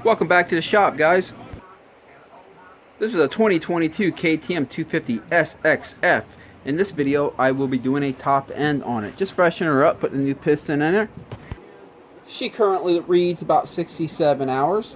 Welcome back to the shop, guys. This is a 2022 KTM 250 SXF. In this video, I will be doing a top end on it. Just freshen her up, put the new piston in her. She currently reads about 67 hours.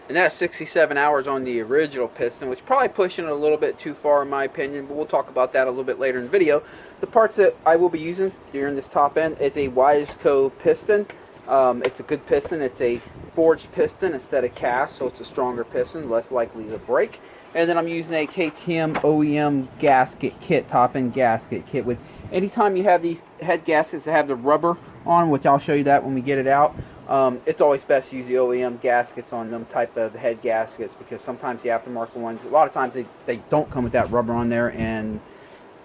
And that's 67 hours on the original piston, which is probably pushing it a little bit too far in my opinion, but we'll talk about that a little bit later in the video. The parts that I will be using during this top end is a Wiseco piston. It's a good piston. It's a forged piston instead of cast, so it's a stronger piston, less likely to break. And then I'm using a KTM OEM gasket kit, top end gasket kit. With anytime you have these head gaskets that have the rubber on, which I'll show you that when we get it out, it's always best to use the OEM gaskets on them type of head gaskets, because sometimes the aftermarket ones, a lot of times they don't come with that rubber on there and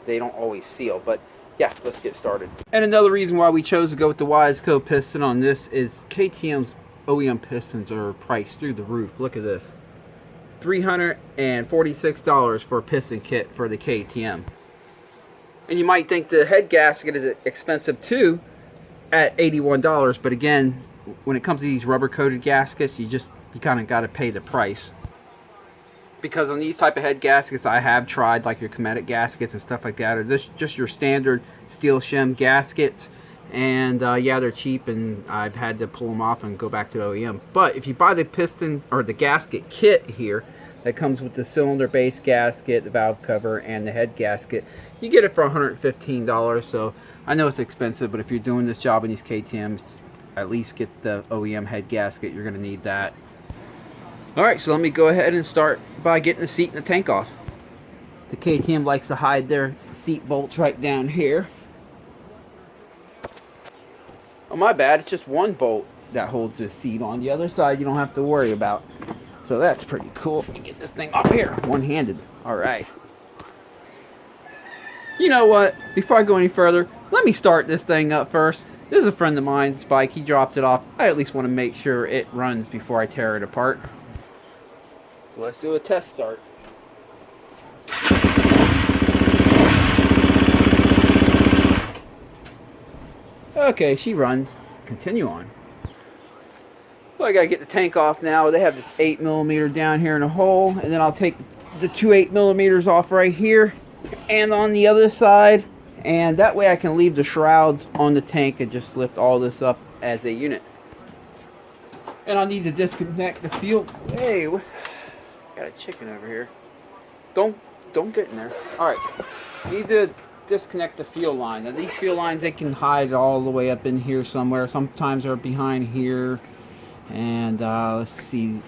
they don't always seal. But yeah, let's get started. And another reason why we chose to go with the Wiseco piston on this is KTM's OEM pistons are priced through the roof. Look at this. $346 for a piston kit for the KTM. And you might think the head gasket is expensive too at $81, but again, when it comes to these rubber coated gaskets, you kind of got to pay the price. Because on these type of head gaskets I have tried, like your Cometic gaskets and stuff like that, or just your standard steel shim gaskets, and yeah, they're cheap and I've had to pull them off and go back to the OEM. But if you buy the piston or the gasket kit here that comes with the cylinder base gasket, the valve cover, and the head gasket, you get it for $115. So I know it's expensive, but if you're doing this job in these KTMs, at least get the OEM head gasket. You're going to need that. Alright, so let me go ahead and start by getting the seat and the tank off. The KTM likes to hide their seat bolts right down here. Oh, my bad, it's just one bolt that holds this seat on. The other side you don't have to worry about. So that's pretty cool. Let me get this thing up here, one-handed. Alright. You know what? Before I go any further, let me start this thing up first. This is a friend of mine's bike. He dropped it off. I at least want to make sure it runs before I tear it apart. So let's do a test start. Okay, she runs. Continue on. Well, I gotta get the tank off now. They have this 8mm down here in a hole, and then I'll take the two 8mm off right here and on the other side, and that way I can leave the shrouds on the tank and just lift all this up as a unit. And I'll need to disconnect the fuel. Hey, what's... Got a chicken over here. Don't get in there. Alright. Need to disconnect the fuel line. Now these fuel lines, they can hide all the way up in here somewhere. Sometimes they're behind here. And let's see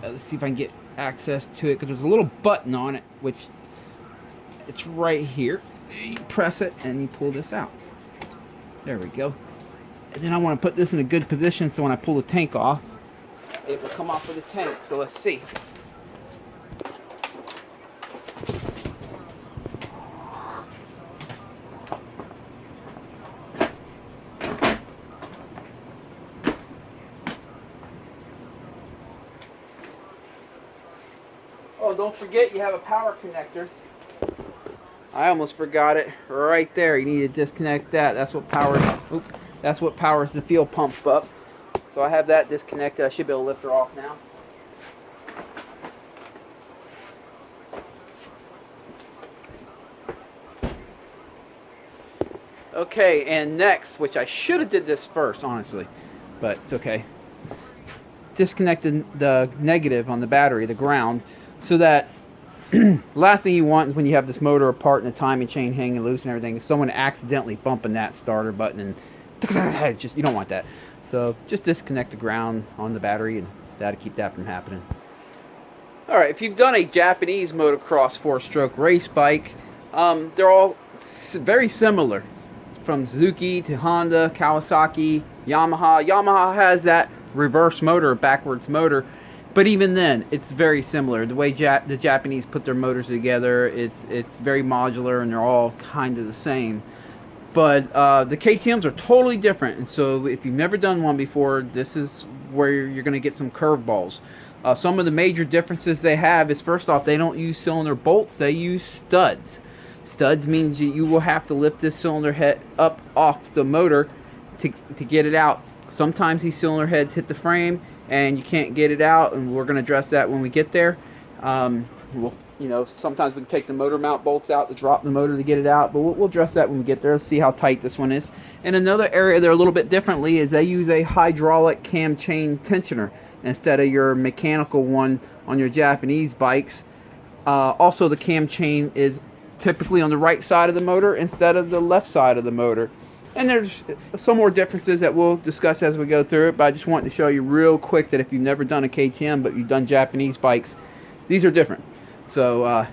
if I can get access to it, because there's a little button on it, which it's right here. You press it and you pull this out. There we go. And then I want to put this in a good position so when I pull the tank off, it will come off of the tank. So let's see. Oh, don't forget you have a power connector. I almost forgot it right there. You need to disconnect that. That's what powers. Oops, that's what powers the fuel pump up. So I have that disconnected. I should be able to lift her off now. Okay, and next, which I should have did this first, honestly, but it's okay. Disconnect the negative on the battery, the ground, so that last thing you want is when you have this motor apart and the timing chain hanging loose and everything, is someone accidentally bumping that starter button and just, you don't want that. So just disconnect the ground on the battery, and that'll keep that from happening. Alright, if you've done a Japanese motocross 4-stroke race bike, they're all very similar. From Suzuki to Honda, Kawasaki, Yamaha. Yamaha has that reverse motor, backwards motor, but even then, it's very similar. The way the Japanese put their motors together, it's very modular, and they're all kind of the same. But the KTMs are totally different, and so if you've never done one before, this is where you're going to get some curveballs. Some of the major differences they have is, first off, they don't use cylinder bolts, they use studs. Studs means you will have to lift this cylinder head up off the motor to get it out. Sometimes these cylinder heads hit the frame and you can't get it out, and we're going to address that when we get there. Sometimes we can take the motor mount bolts out to drop the motor to get it out, but we'll address that when we get there. Let's see how tight this one is. And another area they're a little bit differently is they use a hydraulic cam chain tensioner instead of your mechanical one on your Japanese bikes. Also, the cam chain is typically on the right side of the motor instead of the left side of the motor. And there's some more differences that we'll discuss as we go through it, but I just wanted to show you real quick that if you've never done a KTM but you've done Japanese bikes, these are different. So,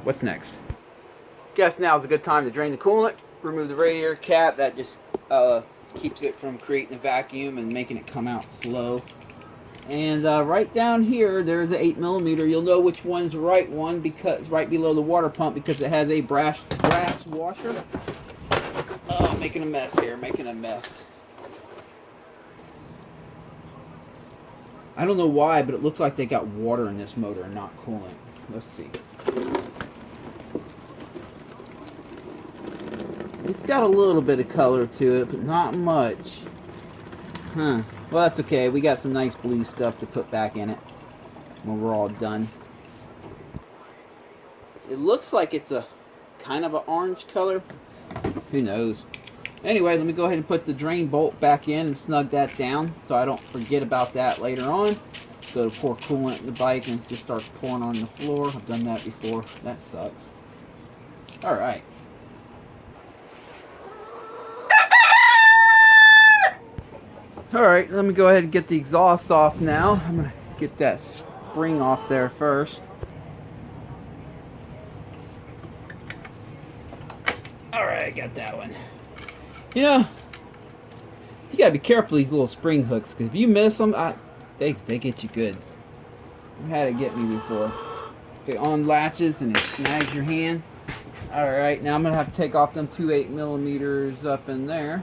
what's next? Guess now is a good time to drain the coolant, remove the radiator cap. That just keeps it from creating a vacuum and making it come out slow. And right down here, there's an 8mm. You'll know which one's the right one because right below the water pump, because it has a brass washer. Oh, making a mess here, making a mess. I don't know why, but it looks like they got water in this motor and not coolant. Let's see. It's got a little bit of color to it, but not much. Well, that's okay. We got some nice blue stuff to put back in it when we're all done. It looks like it's a kind of an orange color. Who knows? Anyway, let me go ahead and put the drain bolt back in and snug that down so I don't forget about that later on. Go to pour coolant in the bike and just start pouring on the floor. I've done that before. That sucks. Alright. Alright, let me go ahead and get the exhaust off now. I'm going to get that spring off there first. Alright, I got that one. You know, you gotta be careful with these little spring hooks, because if you miss them, they get you good. I've had it get me before. If it unlatches and it snags your hand. Alright, now I'm gonna have to take off them 2 8mm up in there.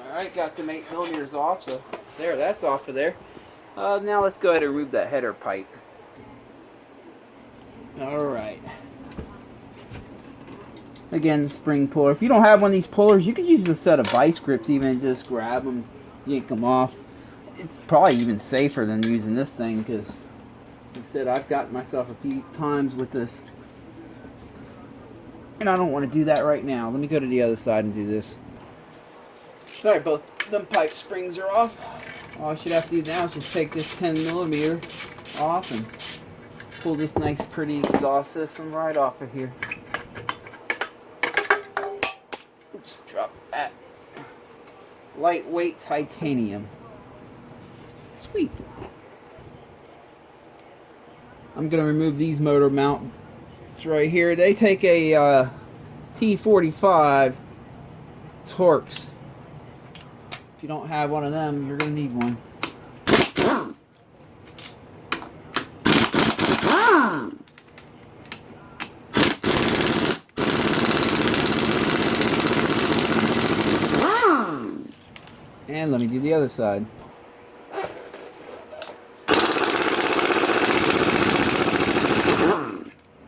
Alright, got them 8mm off, so there, that's off of there. Now let's go ahead and remove that header pipe. Alright. Again, spring puller. If you don't have one of these pullers, you can use a set of vice grips even and just grab them, yank them off. It's probably even safer than using this thing because, like I said, I've gotten myself a few times with this. And I don't want to do that right now. Let me go to the other side and do this. Alright, both them pipe springs are off. All I should have to do now is just take this 10mm off and pull this nice pretty exhaust system right off of here. Oops, drop that. Lightweight titanium. Sweet. I'm going to remove these motor mounts right here. They take a T45 Torx. If you don't have one of them, you're going to need one. And let me do the other side.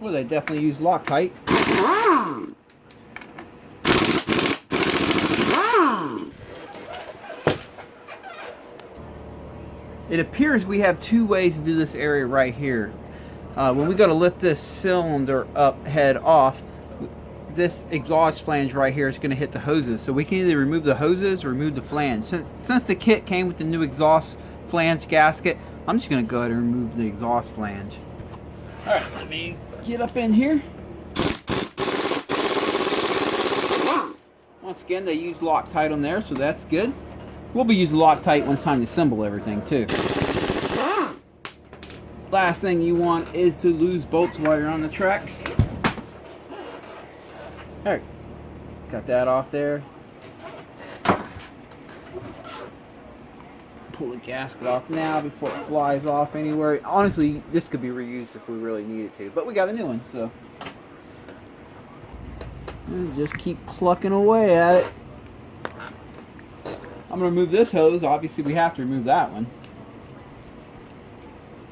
Well, they definitely use Loctite. It appears we have two ways to do this area right here. When we go to lift this cylinder up head off, this exhaust flange right here is going to hit the hoses. So we can either remove the hoses or remove the flange. Since the kit came with the new exhaust flange gasket, I'm just going to go ahead and remove the exhaust flange. Alright, let me get up in here. Once again, they use Loctite on there, so that's good. We'll be using Loctite when it's time to assemble everything too. Last thing you want is to lose bolts while you're on the track. Alright, got that off there. Pull the gasket off now before it flies off anywhere. Honestly, this could be reused if we really needed to, but we got a new one, so and just keep plucking away at it. I'm going to remove this hose. Obviously, we have to remove that one.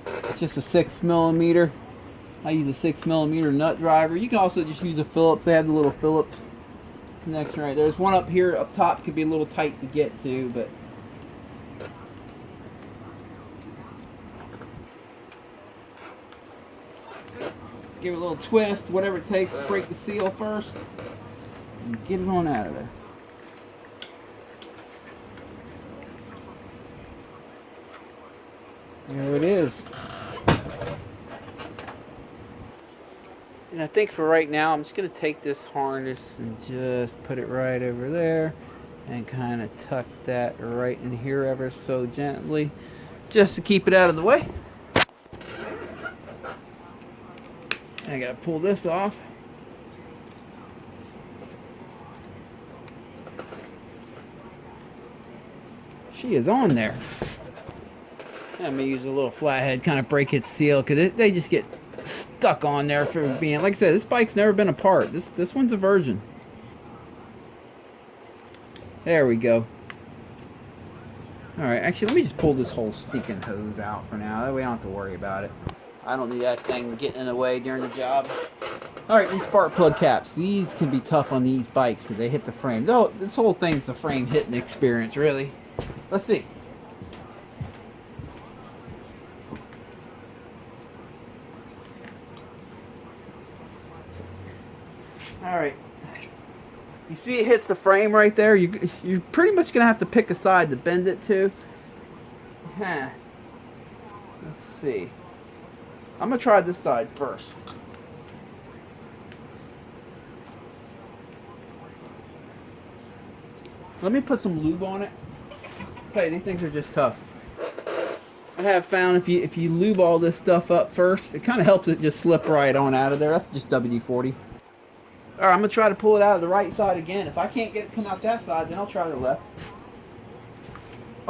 It's just a 6mm. I use a 6mm nut driver. You can also just use a Phillips. They have the little Phillips connection right there. There's one up here up top. Could be a little tight to get to, but Give it a little twist, whatever it takes to break the seal first. And get it on out of there. There it is. And I think for right now, I'm just going to take this harness and just put it right over there. And kind of tuck that right in here ever so gently. Just to keep it out of the way. And I got to pull this off. She is on there. I'm going to use a little flathead, kind of break its seal, because they just get stuck on there for being, like I said, this bike's never been apart. This one's a virgin. There we go. Alright, actually, let me just pull this whole stinking hose out for now. That way I don't have to worry about it. I don't need that thing getting in the way during the job. Alright, these spark plug caps. These can be tough on these bikes because they hit the frame. No, this whole thing's a frame hitting experience, really. Let's see. Alright. You see it hits the frame right there? You're pretty much going to have to pick a side to bend it to. Let's see. I'm going to try this side first. Let me put some lube on it. I'll tell you, these things are just tough. I have found if you lube all this stuff up first, it kind of helps it just slip right on out of there. That's just WD-40. Alright, I'm going to try to pull it out of the right side again. If I can't get it to come out that side, then I'll try the left.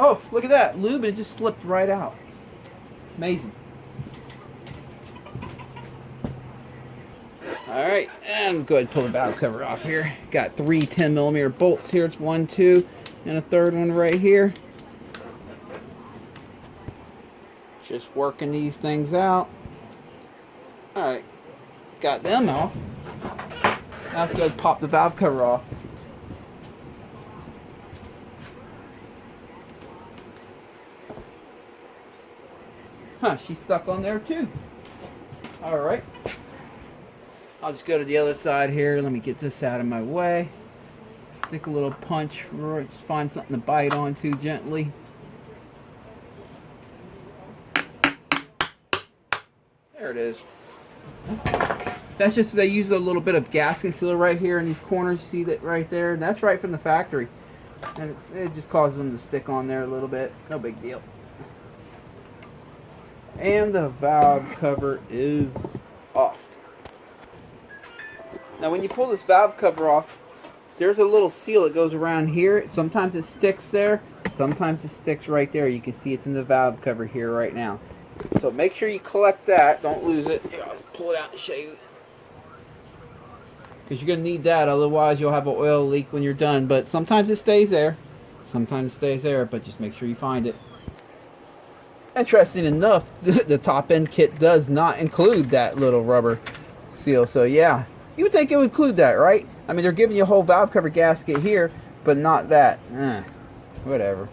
Oh, look at that. Lube, it just slipped right out. Amazing. Alright, and go ahead and pull the valve cover off here. Got 3 10mm bolts here. It's 1, 2, and a third one right here. Just working these things out. Alright, got them off. Now let's go pop the valve cover off. Huh, she's stuck on there too. Alright. I'll just go to the other side here. Let me get this out of my way. Stick a little punch, just find something to bite onto gently. There it is. That's just, they use a little bit of gasket sealer right here in these corners. You see that right there? And that's right from the factory. And it just causes them to stick on there a little bit. No big deal. And the valve cover is off. Now when you pull this valve cover off, there's a little seal that goes around here. Sometimes it sticks there. Sometimes it sticks right there. You can see it's in the valve cover here right now. So make sure you collect that. Don't lose it. Here, I'll pull it out and show you. Because you're going to need that. Otherwise, you'll have an oil leak when you're done. But sometimes it stays there. Sometimes it stays there. But just make sure you find it. Interesting enough, the top end kit does not include that little rubber seal. So yeah, you would think it would include that, right? I mean, they're giving you a whole valve cover gasket here, but not that. Whatever.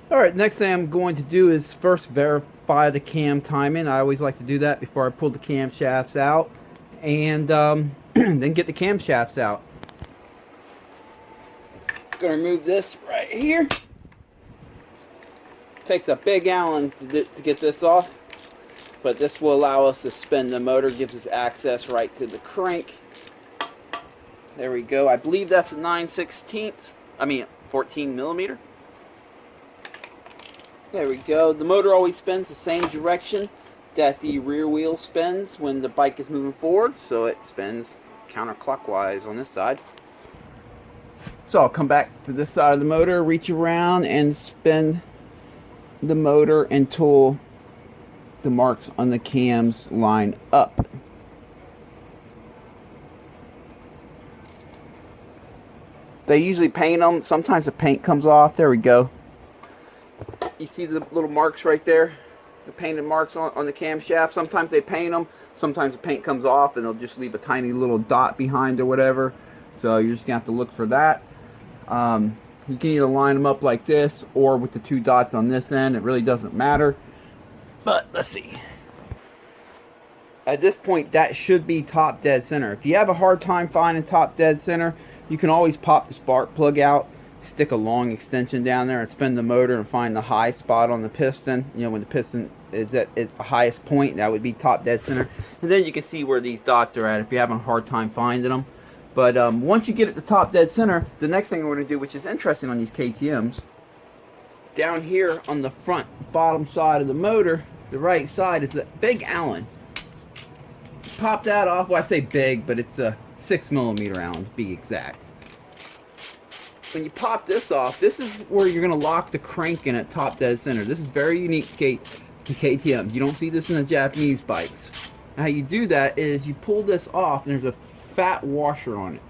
Alright, next thing I'm going to do is first verify the cam timing. I always like to do that before I pull the camshafts out. And then get the camshafts out. Gonna remove this right here. Takes a big Allen to get this off. But this will allow us to spin the motor. Gives us access right to the crank. There we go. I believe that's a 14 millimeter. There we go. The motor always spins the same direction that the rear wheel spins when the bike is moving forward. So it spins counterclockwise on this side. So I'll come back to this side of the motor, reach around and spin the motor until the marks on the cams line up. They usually paint them. Sometimes the paint comes off. There we go. You see the little marks right there? The painted marks on the camshaft. Sometimes they paint them. Sometimes the paint comes off and they'll just leave a tiny little dot behind or whatever. So you're just going to have to look for that. You can either line them up like this or with the 2 dots on this end. It really doesn't matter. But let's see. at this point, that should be top dead center. If you have a hard time finding top dead center, you can always pop the spark plug out, stick a long extension down there, and spin the motor and find the high spot on the piston. You know, when the piston is at its highest point, that would be top dead center. And then you can see where these dots are at if you're having a hard time finding them. But once you get it to top dead center, the next thing we're going to do, which is interesting on these KTMs, down here on the front bottom side of the motor, the right side, is a big Allen. Pop that off. Well, I say big, but it's a 6mm Allen to be exact. When you pop this off, this is where you're going to lock the crank in at top dead center. This is very unique to KTM. You don't see this in the Japanese bikes. And how you do that is you pull this off, and there's a fat washer on it.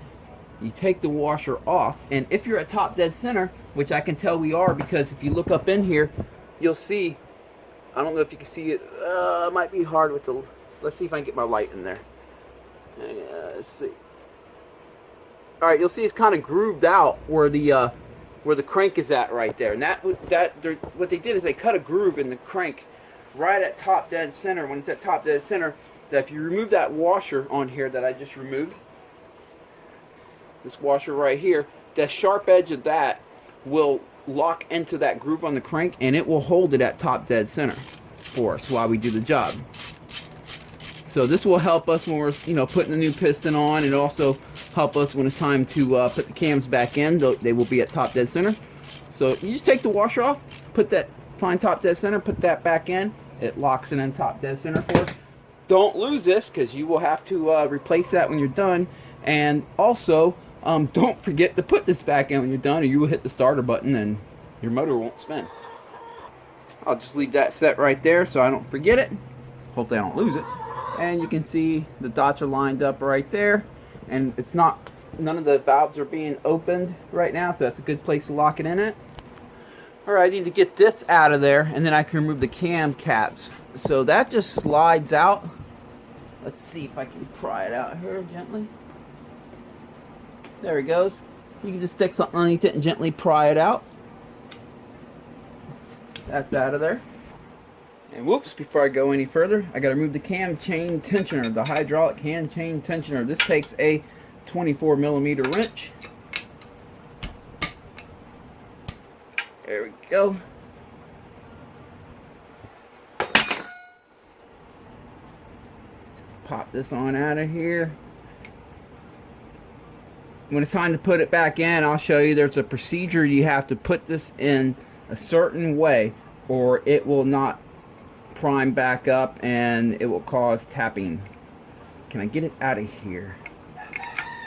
You take the washer off, and if you're at top dead center, which I can tell we are, because if you look up in here, you'll see, I don't know if you can see it, it might be hard with the, let's see if I can get my light in there. Let's see. Alright, you'll see it's kind of grooved out where the crank is at right there. And what they did is they cut a groove in the crank right at top dead center. When it's at top dead center, that if you remove that washer on here that I just removed, this washer right here, the sharp edge of that will lock into that groove on the crank, and it will hold it at top dead center for us while we do the job. So this will help us when we're, you know, putting the new piston on, and also help us when it's time to put the cams back in. They will be at top dead center. So you just take the washer off, find top dead center, put that back in. It locks it in top dead center for us. Don't lose this, because you will have to replace that when you're done. And also, don't forget to put this back in when you're done, or you will hit the starter button and your motor won't spin. I'll just leave that set right there so I don't forget it. Hopefully I don't lose it. And you can see the dots are lined up right there, and it's not, none of the valves are being opened right now, so that's a good place to lock it in at. Alright, I need to get this out of there, and then I can remove the cam caps. So that just slides out. Let's see if I can pry it out here gently. There it goes. You can just stick something underneath it and gently pry it out. That's out of there. And whoops, before I go any further, I got to remove the cam chain tensioner, the hydraulic cam chain tensioner. This takes a 24mm wrench. There we go. Pop this on out of here. When it's time to put it back in, I'll show you there's a procedure. You have to put this in a certain way, or it will not prime back up and it will cause tapping. Can I get it out of here?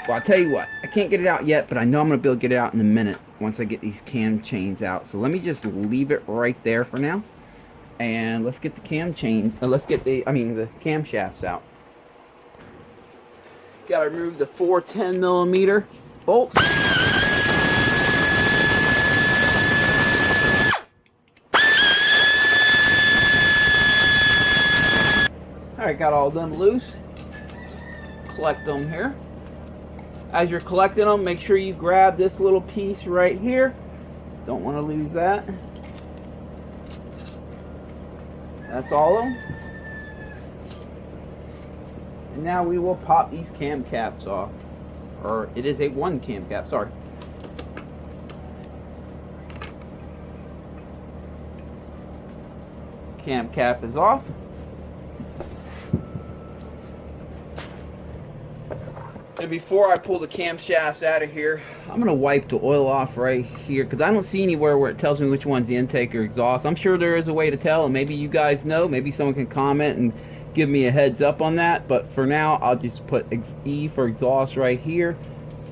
Well, I'll tell you what, I can't get it out yet, but I know I'm going to be able to get it out in a minute once I get these cam chains out. So let me just leave it right there for now, and let's get the cam chain, let's get the camshafts out. Got to remove the 4 10mm bolts. Alright, got all of them loose. Collect them here. As you're collecting them, make sure you grab this little piece right here. Don't want to lose that. That's all of them. And now we will pop these cam caps off. Or it is a one cam cap, sorry. Cam cap is off. And before I pull the camshafts out of here, I'm going to wipe the oil off right here, because I don't see anywhere where it tells me which one's the intake or exhaust. I'm sure there is a way to tell, and maybe you guys know. Maybe someone can comment and give me a heads up on that. But for now, I'll just put E for exhaust right here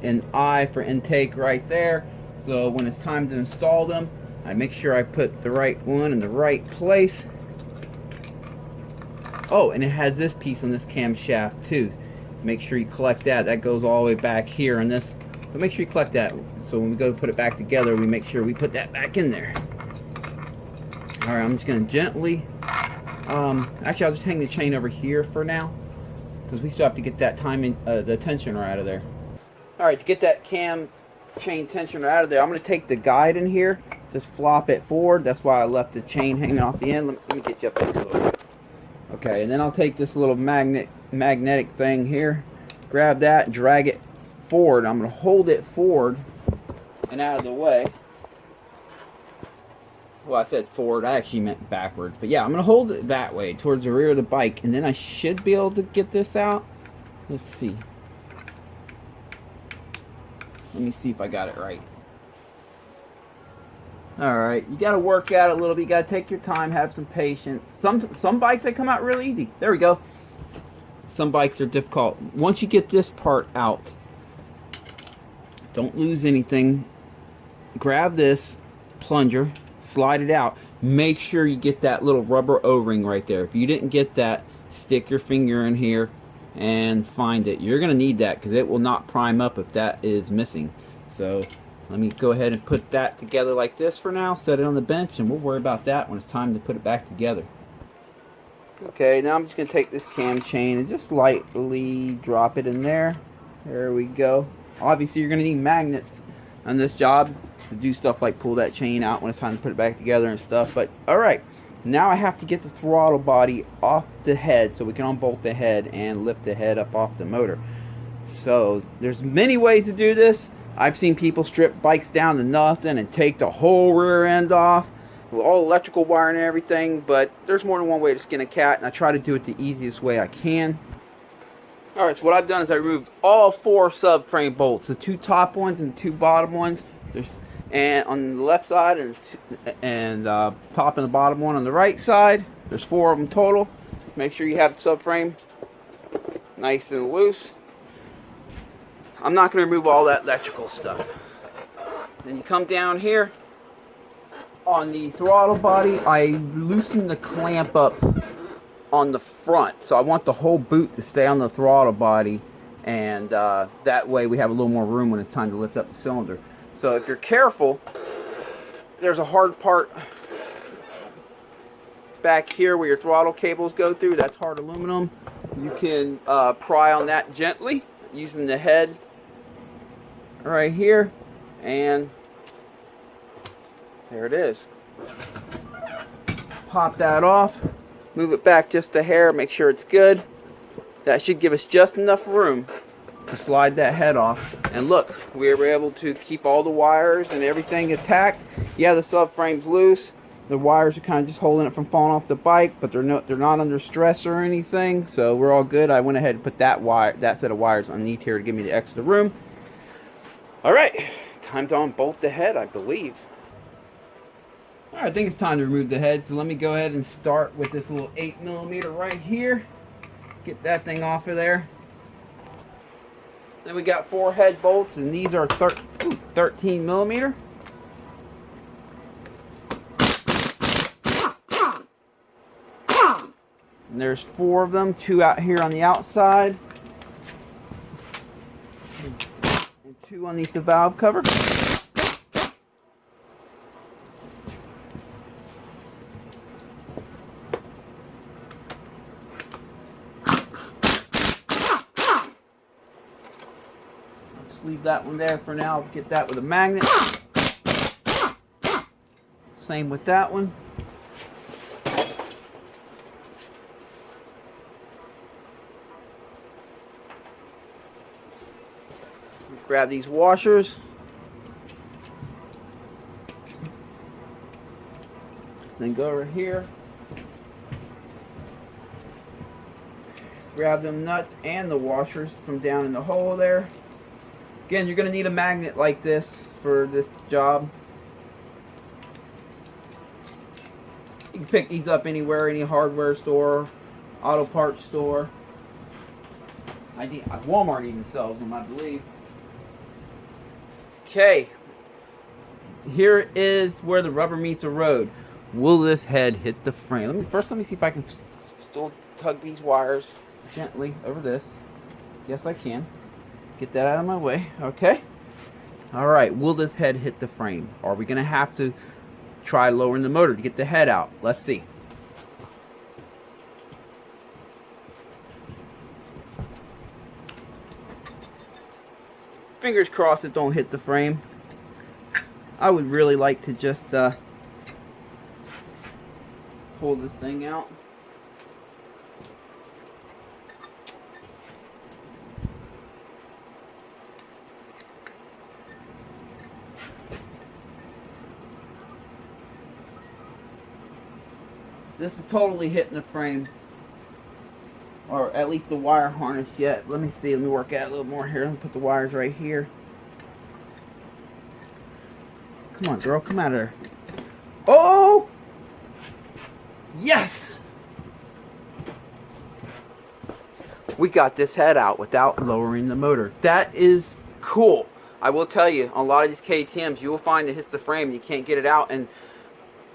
and I for intake right there. So when it's time to install them, I make sure I put the right one in the right place. Oh, and it has this piece on this camshaft too. Make sure you collect that. That goes all the way back here on this. But make sure you collect that. So when we go to put it back together, we make sure we put that back in there. Alright, I'm just going to gently... actually, I'll just hang the chain over here for now, because we still have to get that timing, the tensioner out of there. Alright, to get that cam chain tensioner out of there, I'm going to take the guide in here, just flop it forward. That's why I left the chain hanging off the end. Let me get you up there a little bit. Okay, and then I'll take this little magnetic thing here, grab that, drag it forward. I'm going to hold it forward and out of the way. Well, I said forward, I actually meant backwards. But yeah, I'm going to hold it that way towards the rear of the bike, and then I should be able to get this out. Let's see. Let me see if I got it right. Alright, you got to work at it a little bit. You got to take your time, have some patience. Some bikes, they come out really easy. There we go. Some bikes are difficult. Once you get this part out, don't lose anything. Grab this plunger, slide it out. Make sure you get that little rubber O-ring right there. If you didn't get that, stick your finger in here and find it. You're going to need that because it will not prime up if that is missing. So let me go ahead and put that together like this for now. Set it on the bench and we'll worry about that when it's time to put it back together. Okay, now I'm just going to take this cam chain and just lightly drop it in there. There we go. Obviously you're going to need magnets on this job to do stuff like pull that chain out when it's time to put it back together and stuff. But alright, now I have to get the throttle body off the head so we can unbolt the head and lift the head up off the motor. So there's many ways to do this. I've seen people strip bikes down to nothing and take the whole rear end off with all electrical wiring and everything, but there's more than one way to skin a cat, and I try to do it the easiest way I can. Alright, so what I've done is I removed all 4 subframe bolts, the 2 top ones and the 2 bottom ones. And on the left side and top and the bottom one on the right side. There's 4 of them total. Make sure you have the subframe nice and loose. I'm not going to remove all that electrical stuff. Then you come down here on the throttle body. I loosen the clamp up on the front, so I want the whole boot to stay on the throttle body, and that way we have a little more room when it's time to lift up the cylinder. So if you're careful, there's a hard part back here where your throttle cables go through. That's hard aluminum. You can pry on that gently using the head right here, and there it is. Pop that off, move it back just a hair, make sure it's good. That should give us just enough room to slide that head off. And look, we were able to keep all the wires and everything intact. Yeah, the subframe's loose. The wires are kind of just holding it from falling off the bike, but they're not under stress or anything, so we're all good. I went ahead and put that set of wires underneath here to give me the extra room. All right, time to unbolt the head, I believe. All right, I think it's time to remove the head, so let me go ahead and start with this little 8mm right here. Get that thing off of there. Then we got 4 head bolts, and these are 13mm. And there's 4 of them, 2 out here on the outside, and 2 underneath the valve cover. Leave that one there for now. Get that with a magnet. Same with that one. Grab these washers. Then go over here. Grab them nuts and the washers from down in the hole there. Again, you're going to need a magnet like this for this job. You can pick these up anywhere, any hardware store, auto parts store. Walmart even sells them, I believe. Okay, here is where the rubber meets the road. Will this head hit the frame? Let me see if I can still tug these wires gently over this. Yes, I can. Get that out of my way. Okay. All right. Will this head hit the frame? Are we going to have to try lowering the motor to get the head out? Let's see. Fingers crossed it don't hit the frame. I would really like to just pull this thing out. This is totally hitting the frame, or at least the wire harness yet. Let me see. Let me work out a little more here. Let me put the wires right here. Come on, girl. Come out of there. Oh! Yes! We got this head out without lowering the motor. That is cool. I will tell you, on a lot of these KTMs, you will find it hits the frame and you can't get it out. And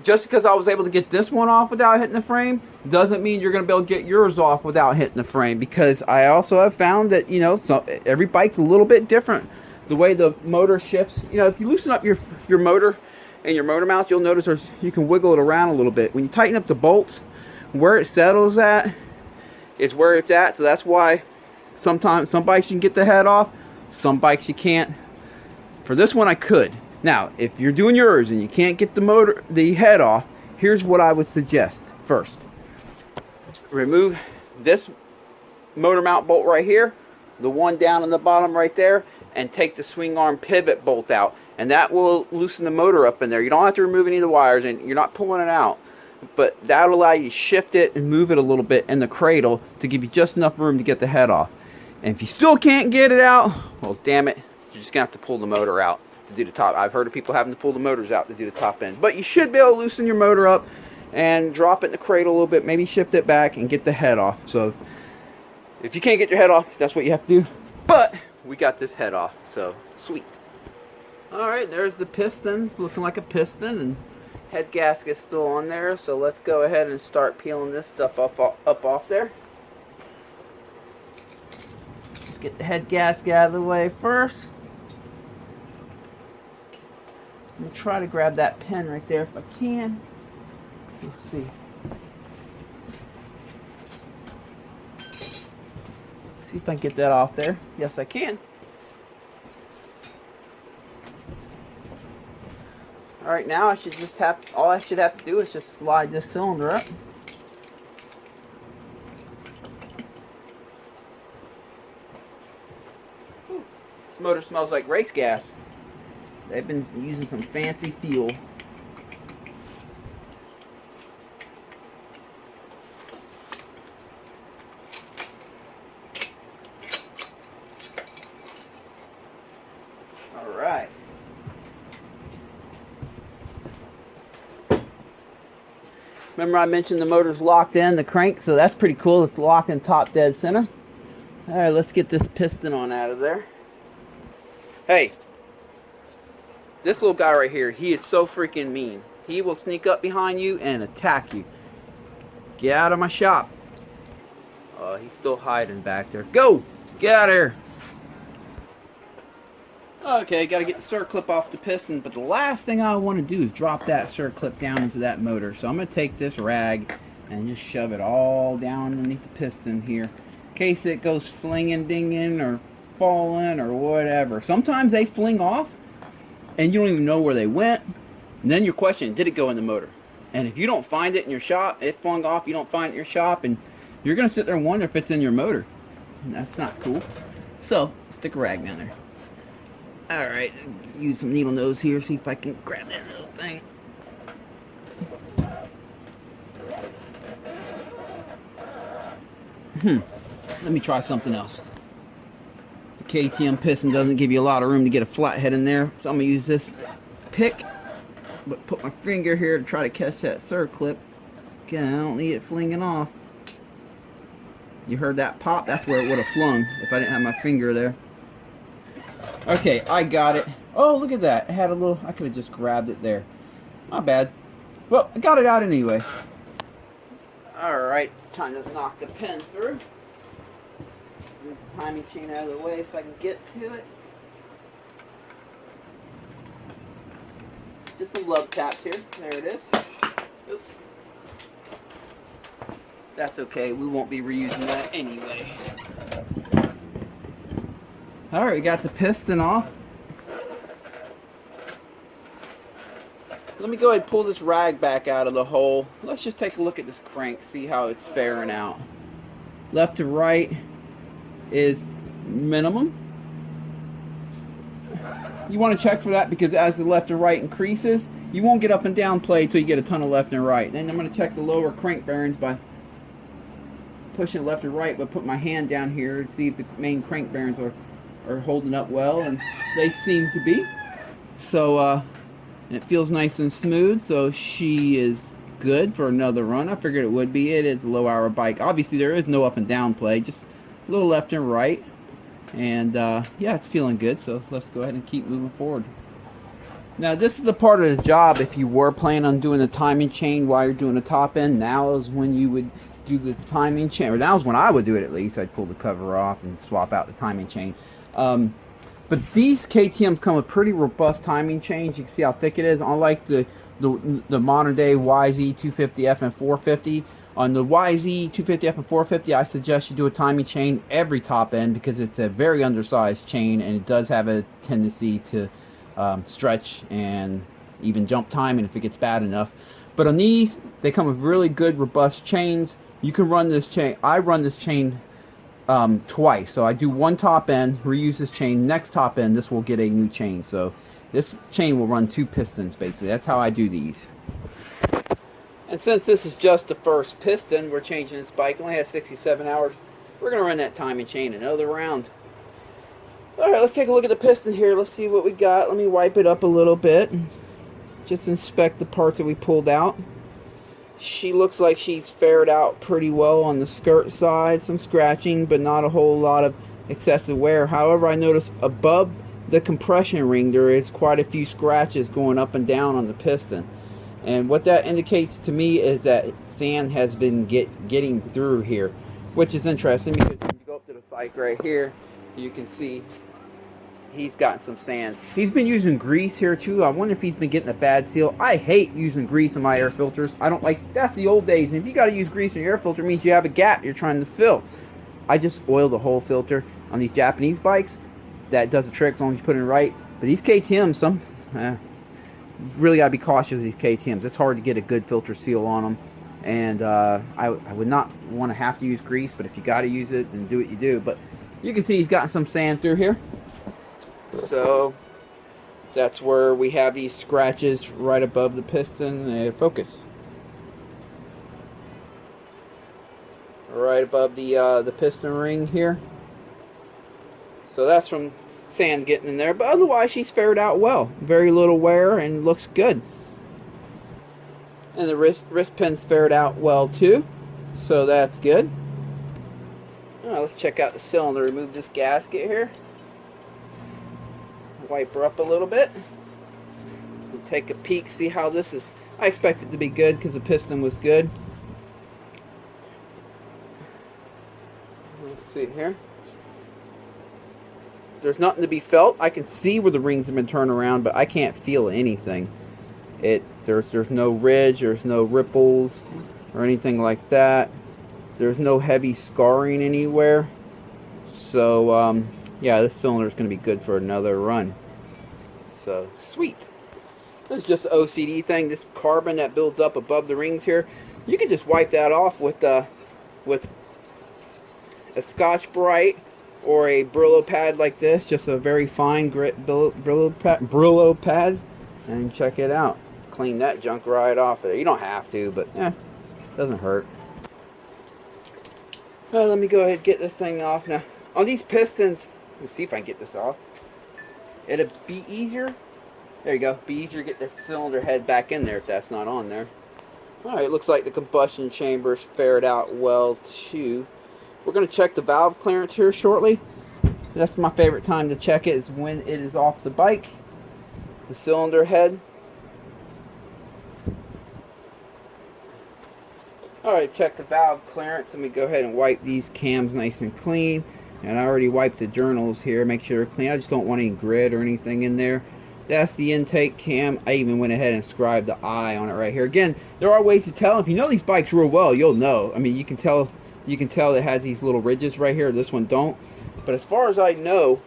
just because I was able to get this one off without hitting the frame doesn't mean you're going to be able to get yours off without hitting the frame, because I also have found that, you know, every bike's a little bit different. The way the motor shifts, you know, if you loosen up your motor and your motor mounts, you'll notice you can wiggle it around a little bit. When you tighten up the bolts, where it settles at is where it's at. So that's why sometimes some bikes you can get the head off, some bikes you can't. For this one I could. Now, if you're doing yours and you can't get the head off, here's what I would suggest. First, remove this motor mount bolt right here, the one down on the bottom right there, and take the swing arm pivot bolt out, and that will loosen the motor up in there. You don't have to remove any of the wires, and you're not pulling it out, but that'll allow you to shift it and move it a little bit in the cradle to give you just enough room to get the head off. And if you still can't get it out, well, damn it, you're just gonna have to pull the motor out to do the top. I've heard of people having to pull the motors out to do the top end, but you should be able to loosen your motor up and drop it in the cradle a little bit, maybe shift it back and get the head off. So if you can't get your head off, that's what you have to do. But we got this head off, so sweet. All right, there's the piston. It's looking like a piston, and head gasket's still on there. So let's go ahead and start peeling this stuff up off there. Let's get the head gasket out of the way first. I'm going to try to grab that pin right there if I can. Let's see. See if I can get that off there. Yes, I can. Alright, now all I should have to do is just slide this cylinder up. Ooh, this motor smells like race gas. They've been using some fancy fuel. All right. Remember I mentioned the motor's locked in, the crank, so that's pretty cool. It's locked in top dead center. All right, let's get this piston on out of there. Hey. This little guy right here, he is so freaking mean. He will sneak up behind you and attack you. Get out of my shop. He's still hiding back there. Go! Get out of here. Okay, got to get the circlip off the piston, but the last thing I want to do is drop that circlip down into that motor. So I'm going to take this rag and just shove it all down underneath the piston here, in case it goes flinging, dinging, or falling, or whatever. Sometimes they fling off, and you don't even know where they went. And then your question, did it go in the motor? And if you don't find it in your shop, it flung off, you don't find it in your shop, and you're going to sit there and wonder if it's in your motor. And that's not cool. So, stick a rag down there. Alright, use some needle nose here, see if I can grab that little thing. Let me try something else. KTM piston doesn't give you a lot of room to get a flathead in there, so I'm going to use this pick, but put my finger here to try to catch that circlip. Again, I don't need it flinging off. You heard that pop? That's where it would have flung if I didn't have my finger there. Okay, I got it. Oh, look at that. It had a little, I could have just grabbed it there. Not bad. Well, I got it out anyway. Alright, time to knock the pin through. Move the timing chain out of the way so I can get to it. Just some love taps here. There it is. Oops. That's okay. We won't be reusing that anyway. Alright, we got the piston off. Let me go ahead and pull this rag back out of the hole. Let's just take a look at this crank, see how it's faring out. Left to right is minimum. You want to check for that because as the left and right increases, you won't get up and down play until you get a ton of left and right. Then I'm going to check the lower crank bearings by pushing left and right, but put my hand down here to see if the main crank bearings are holding up well, and they seem to be. So and it feels nice and smooth, so she is good for another run. I figured it would be. It is a low hour bike. Obviously there is no up and down play, just a little left and right, and yeah, it's feeling good. So let's go ahead and keep moving forward. Now this is the part of the job, if you were planning on doing the timing chain while you're doing the top end, now is when you would do the timing chain, or now's when I would do it at least. I'd pull the cover off and swap out the timing chain. But these KTMs come with pretty robust timing chains. You can see how thick it is. Unlike the modern day YZ 250F and 450. On the YZ 250F and 450, I suggest you do a timing chain every top end because it's a very undersized chain and it does have a tendency to stretch and even jump timing if it gets bad enough. But on these, they come with really good robust chains. You can run this chain. I run this chain twice. So I do one top end, reuse this chain. Next top end, this will get a new chain. So this chain will run 2 pistons basically. That's how I do these. And since this is just the first piston, we're changing this bike. It only has 67 hours. We're going to run that timing chain another round. Alright, let's take a look at the piston here. Let's see what we got. Let me wipe it up a little bit. Just inspect the parts that we pulled out. She looks like she's fared out pretty well on the skirt side. Some scratching, but not a whole lot of excessive wear. However, I noticed above the compression ring there is quite a few scratches going up and down on the piston. And what that indicates to me is that sand has been getting through here, which is interesting because if you go up to the bike right here, you can see he's got some sand. He's been using grease here too. I wonder if he's been getting a bad seal. I hate using grease in my air filters. I don't like, that's the old days. And if you got to use grease in your air filter, it means you have a gap you're trying to fill. I just oil the whole filter on these Japanese bikes. That does the trick as long as you put it right. But these KTMs, really gotta be cautious with these KTMs. It's hard to get a good filter seal on them, and I would not want to have to use grease, but if you got to use it, then do what you do. But you can see he's gotten some sand through here, so that's where we have these scratches right above the piston. Focus right above the piston ring here. So that's from sand getting in there, but otherwise she's fared out well. Very little wear and looks good. And the wrist pin's fared out well too, so that's good. Alright, let's check out the cylinder. Remove this gasket here. Wipe her up a little bit. And take a peek, see how this is. I expect it to be good because the piston was good. Let's see here. There's nothing to be felt. I can see where the rings have been turned around, but I can't feel anything. There's no ridge, there's no ripples or anything like that. There's no heavy scarring anywhere. So yeah, this cylinder is going to be good for another run. So sweet. This is just an OCD thing. This carbon that builds up above the rings here, you can just wipe that off with a Scotch-Brite or a Brillo pad like this, just a very fine grit Brillo pad, and check it out. Clean that junk right off of there. You don't have to, but it doesn't hurt. Well, let me go ahead and get this thing off now. On these pistons, let's see if I can get this off. It'll be easier. There you go. Be easier to get the cylinder head back in there if that's not on there. Alright, looks like the combustion chamber's fared out well too. We're going to check the valve clearance here shortly. That's my favorite time to check it, is when it is off the bike. The cylinder head. Alright, check the valve clearance. Let me go ahead and wipe these cams nice and clean. And I already wiped the journals here, make sure they're clean. I just don't want any grit or anything in there. That's the intake cam. I even went ahead and scribed the eye on it right here. Again, there are ways to tell. If you know these bikes real well, you'll know. I mean, you can tell it has these little ridges right here. This one don't. But as far as I know,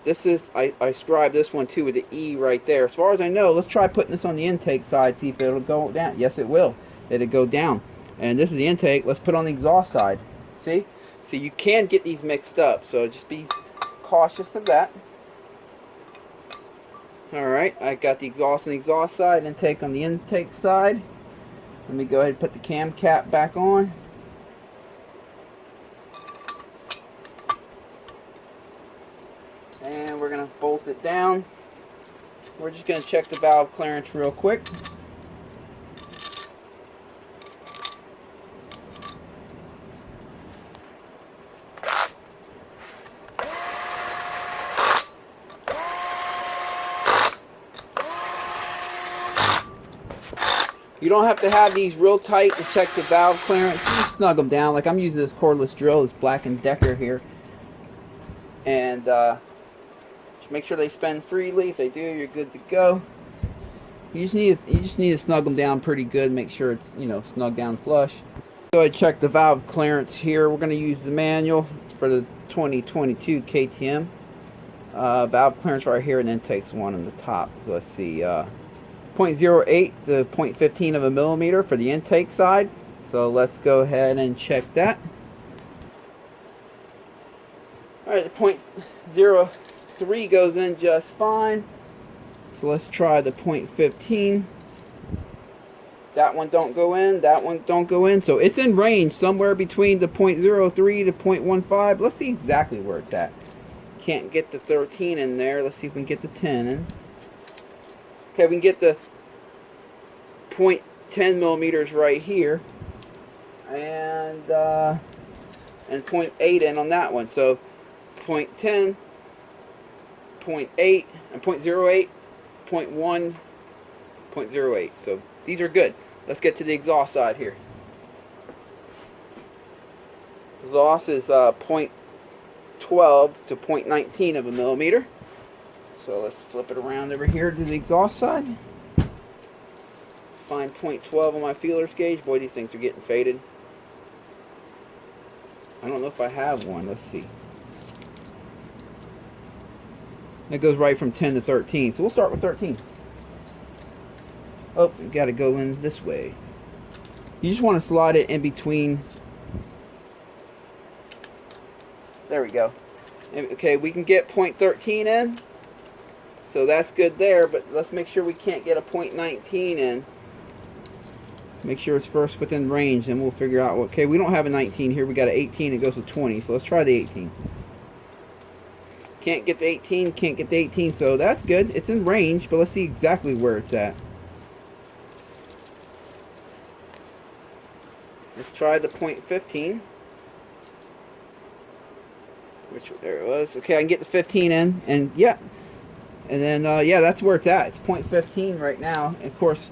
this is, I scribed this one too with the E right there. As far as I know, let's try putting this on the intake side, see if it'll go down. Yes, it will. It'll go down. And this is the intake. Let's put it on the exhaust side. See? So you can get these mixed up. So just be cautious of that. Alright, I got the exhaust on the exhaust side, intake on the intake side. Let me go ahead and put the cam cap back on. And we're going to bolt it down. We're just going to check the valve clearance real quick. You don't have to have these real tight to check the valve clearance. You just snug them down. Like I'm using this cordless drill, this Black & Decker here. And just make sure they spin freely. If they do, you're good to go. You just need to snug them down pretty good. Make sure it's, you know, snug down flush. Go ahead and check the valve clearance here. We're going to use the manual for the 2022 KTM. Valve clearance right here, and then takes one on the top. So let's see. 0.08 to 0.15 of a millimeter for the intake side. So let's go ahead and check that. Alright, the 0.03 goes in just fine. So let's try the 0.15. That one don't go in, that one don't go in. So it's in range somewhere between the 0.03 to 0.15. Let's see exactly where it's at. Can't get the 13 in there. Let's see if we can get the 10 in. Okay, we can get the 0.10 millimeters right here, and 0.8 in on that one. So 0.10, 0.8, and 0.08, 0.1, 0.08. So these are good. Let's get to the exhaust side here. Exhaust is 0.12 to 0.19 of a millimeter. So let's flip it around over here to the exhaust side. Find 0.12 on my feelers gauge. Boy, these things are getting faded. I don't know if I have one. Let's see. It goes right from 10 to 13. So we'll start with 13. Oh, we got to go in this way. You just want to slide it in between. There we go. Okay, we can get 0.13 in. So that's good there, but let's make sure we can't get a 0.19 in. Let's make sure it's first within range, and we'll figure out. Okay, we don't have a 19 here. We got an 18. It goes to 20. So let's try the 18. Can't get the 18. Can't get the 18. So that's good. It's in range, but let's see exactly where it's at. Let's try the 0.15. Which there it was. Okay, I can get the 15 in, and yeah. And then, yeah, that's where it's at. It's 0.15 right now. And of course,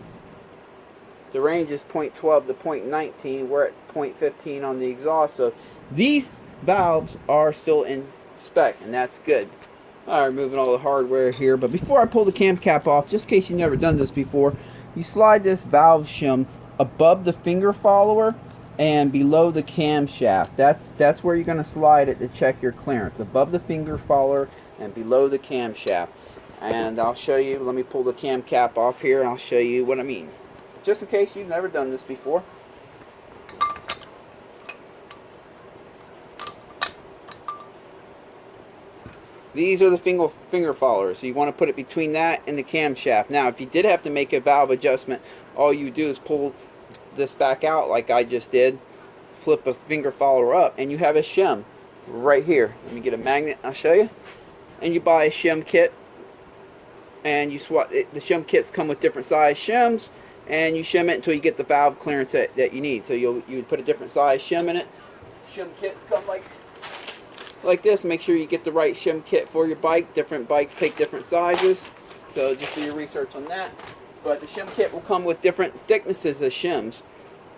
the range is 0.12 to 0.19. We're at 0.15 on the exhaust. So these valves are still in spec, and that's good. All right, removing all the hardware here. But before I pull the cam cap off, just in case you've never done this before, you slide this valve shim above the finger follower and below the camshaft. That's where you're going to slide it to check your clearance. Above the finger follower and below the camshaft. And I'll show you, let me pull the cam cap off here and I'll show you what I mean. Just in case you've never done this before. These are the finger followers. So you want to put it between that and the camshaft. Now, if you did have to make a valve adjustment, all you do is pull this back out like I just did, flip a finger follower up, and you have a shim right here. Let me get a magnet, I'll show you. And you buy a shim kit. And you swap it. The shim kits come with different size shims, and you shim it until you get the valve clearance that you need. So you would put a different size shim in it. Shim kits come like this. Make sure you get the right shim kit for your bike. Different bikes take different sizes, so just do your research on that. But the shim kit will come with different thicknesses of shims,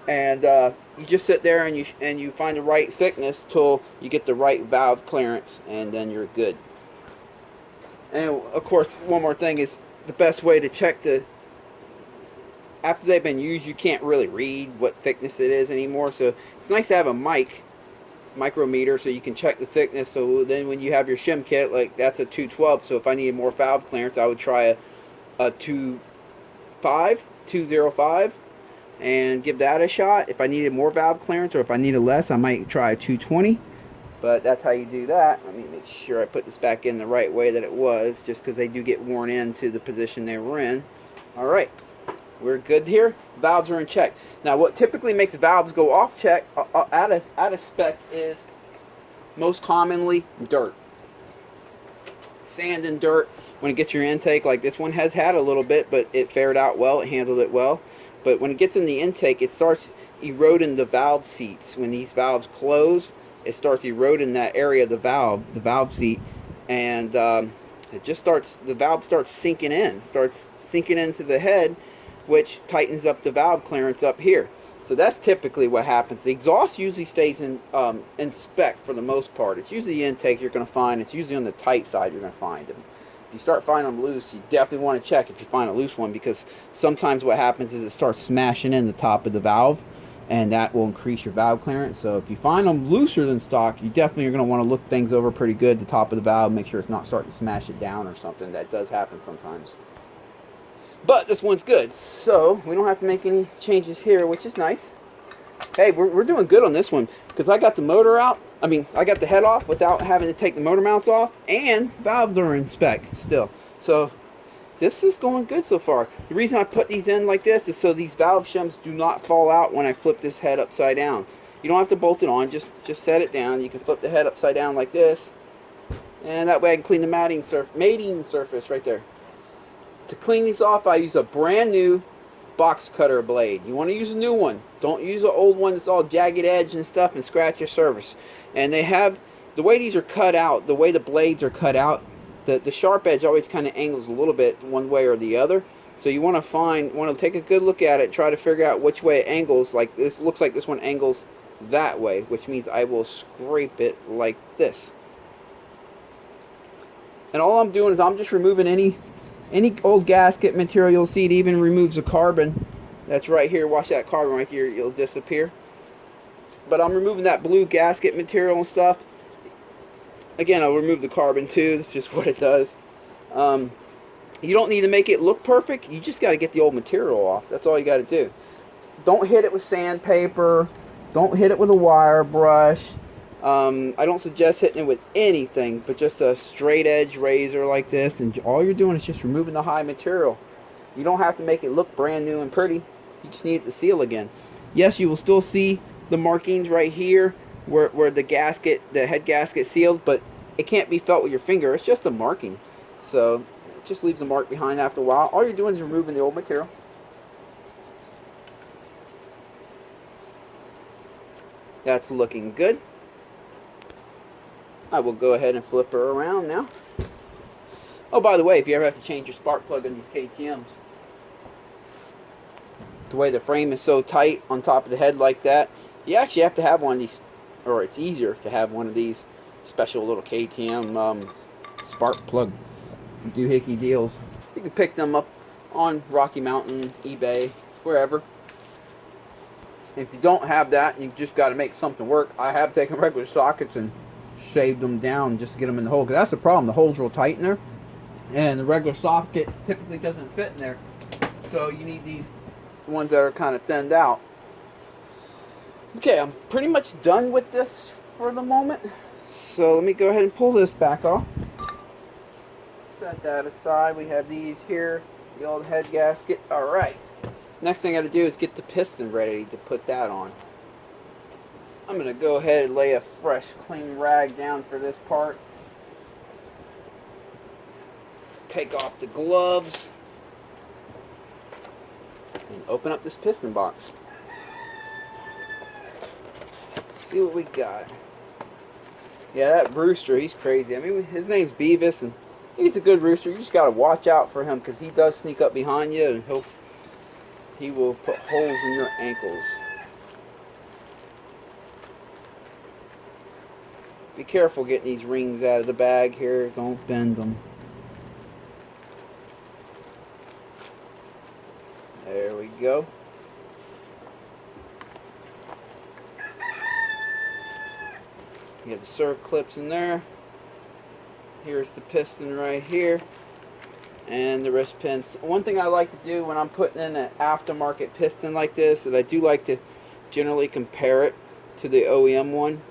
and you just sit there and you find the right thickness till you get the right valve clearance, and then you're good. And of course, one more thing is the best way to check after they've been used, you can't really read what thickness it is anymore. So it's nice to have a micrometer so you can check the thickness. So then when you have your shim kit, like that's a 212. So if I needed more valve clearance, I would try a 205 and give that a shot. If I needed more valve clearance, or if I needed less, I might try a 220. But that's how you do that. Let me make sure I put this back in the right way that it was, just because they do get worn into the position they were in. All right, we're good here. Valves are in check. Now, what typically makes valves go off check, out of spec, is most commonly dirt. Sand and dirt. When it gets your intake, like this one has had a little bit, but it fared out well, it handled it well. But when it gets in the intake, it starts eroding the valve seats. When these valves close, it starts eroding that area of the valve seat, and it just starts, the valve starts sinking into the head, which tightens up the valve clearance up here. So that's typically what happens. The exhaust usually stays in spec for the most part. It's usually the intake you're going to find. It's usually on the tight side you're going to find them. If you start finding them loose, you definitely want to check if you find a loose one, because sometimes what happens is it starts smashing in the top of the valve, and that will increase your valve clearance. So if you find them looser than stock, you definitely are going to want to look things over pretty good, the top of the valve, make sure it's not starting to smash it down or something. That does happen sometimes. But this one's good, so we don't have to make any changes here, which is nice. Hey, we're doing good on this one, because I got the motor out. I got the head off without having to take the motor mounts off, and valves are in spec still. So this is going good so far. The reason I put these in like this is so these valve shims do not fall out when I flip this head upside down. You don't have to bolt it on, just set it down. You can flip the head upside down like this, and that way I can clean the mating surface right there. To clean these off, I use a brand new box cutter blade. You want to use a new one. Don't use an old one that's all jagged edge and stuff and scratch your surface. And they have, the way these are cut out, the way the blades are cut out, the sharp edge always kind of angles a little bit one way or the other. So you want to take a good look at it, try to figure out which way it angles. Like this, looks like this one angles that way, which means I will scrape it like this. And all I'm doing is I'm just removing any old gasket material. You'll see it even removes the carbon that's right here. Watch that carbon right here, it'll disappear. But I'm removing that blue gasket material and stuff. Again, I'll remove the carbon too. That's just what it does. You don't need to make it look perfect. You just got to get the old material off. That's all you got to do. Don't hit it with sandpaper. Don't hit it with a wire brush. I don't suggest hitting it with anything but just a straight edge razor like this, and all you're doing is just removing the high material. You don't have to make it look brand new and pretty. You just need it to seal again. Yes, you will still see the markings right here where the head gasket sealed, but it can't be felt with your finger. It's just a marking, so it just leaves a mark behind after a while. All you're doing is removing the old material. That's looking good. I will go ahead and flip her around now. Oh, by the way, if you ever have to change your spark plug on these KTMs, the way the frame is so tight on top of the head like that, you actually have to have one of these, or it's easier to have one of these special little KTM spark plug doohickey deals. You can pick them up on Rocky Mountain, eBay, wherever. If you don't have that, you just got to make something work. I have taken regular sockets and shaved them down just to get them in the hole, because that's the problem. The hole's real tight in there, and the regular socket typically doesn't fit in there. So you need these ones that are kind of thinned out. Okay, I'm pretty much done with this for the moment. So let me go ahead and pull this back off. Set that aside. We have these here, the old head gasket. All right. Next thing I got to do is get the piston ready to put that on. I'm going to go ahead and lay a fresh, clean rag down for this part. Take off the gloves. And open up this piston box. See what we got. Yeah, that rooster, he's crazy. I mean, his name's Beavis, and he's a good rooster. You just got to watch out for him, because he does sneak up behind you, and he will put holes in your ankles. Be careful getting these rings out of the bag here. Don't bend them. There we go. You have the Circlips in there. Here's the piston right here. And the wrist pins. One thing I like to do when I'm putting in an aftermarket piston like this is I do like to generally compare it to the OEM one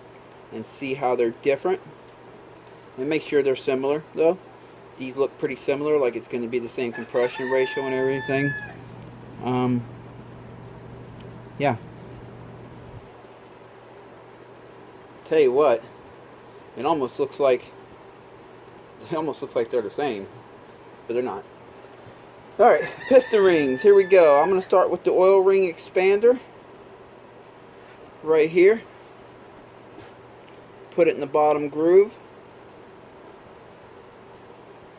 and see how they're different. And make sure they're similar though. These look pretty similar, like it's going to be the same compression ratio and everything. Yeah. Tell you what, it almost looks like they're the same, but they're not. All right, piston rings. Here we go. I'm going to start with the oil ring expander right here. Put it in the bottom groove.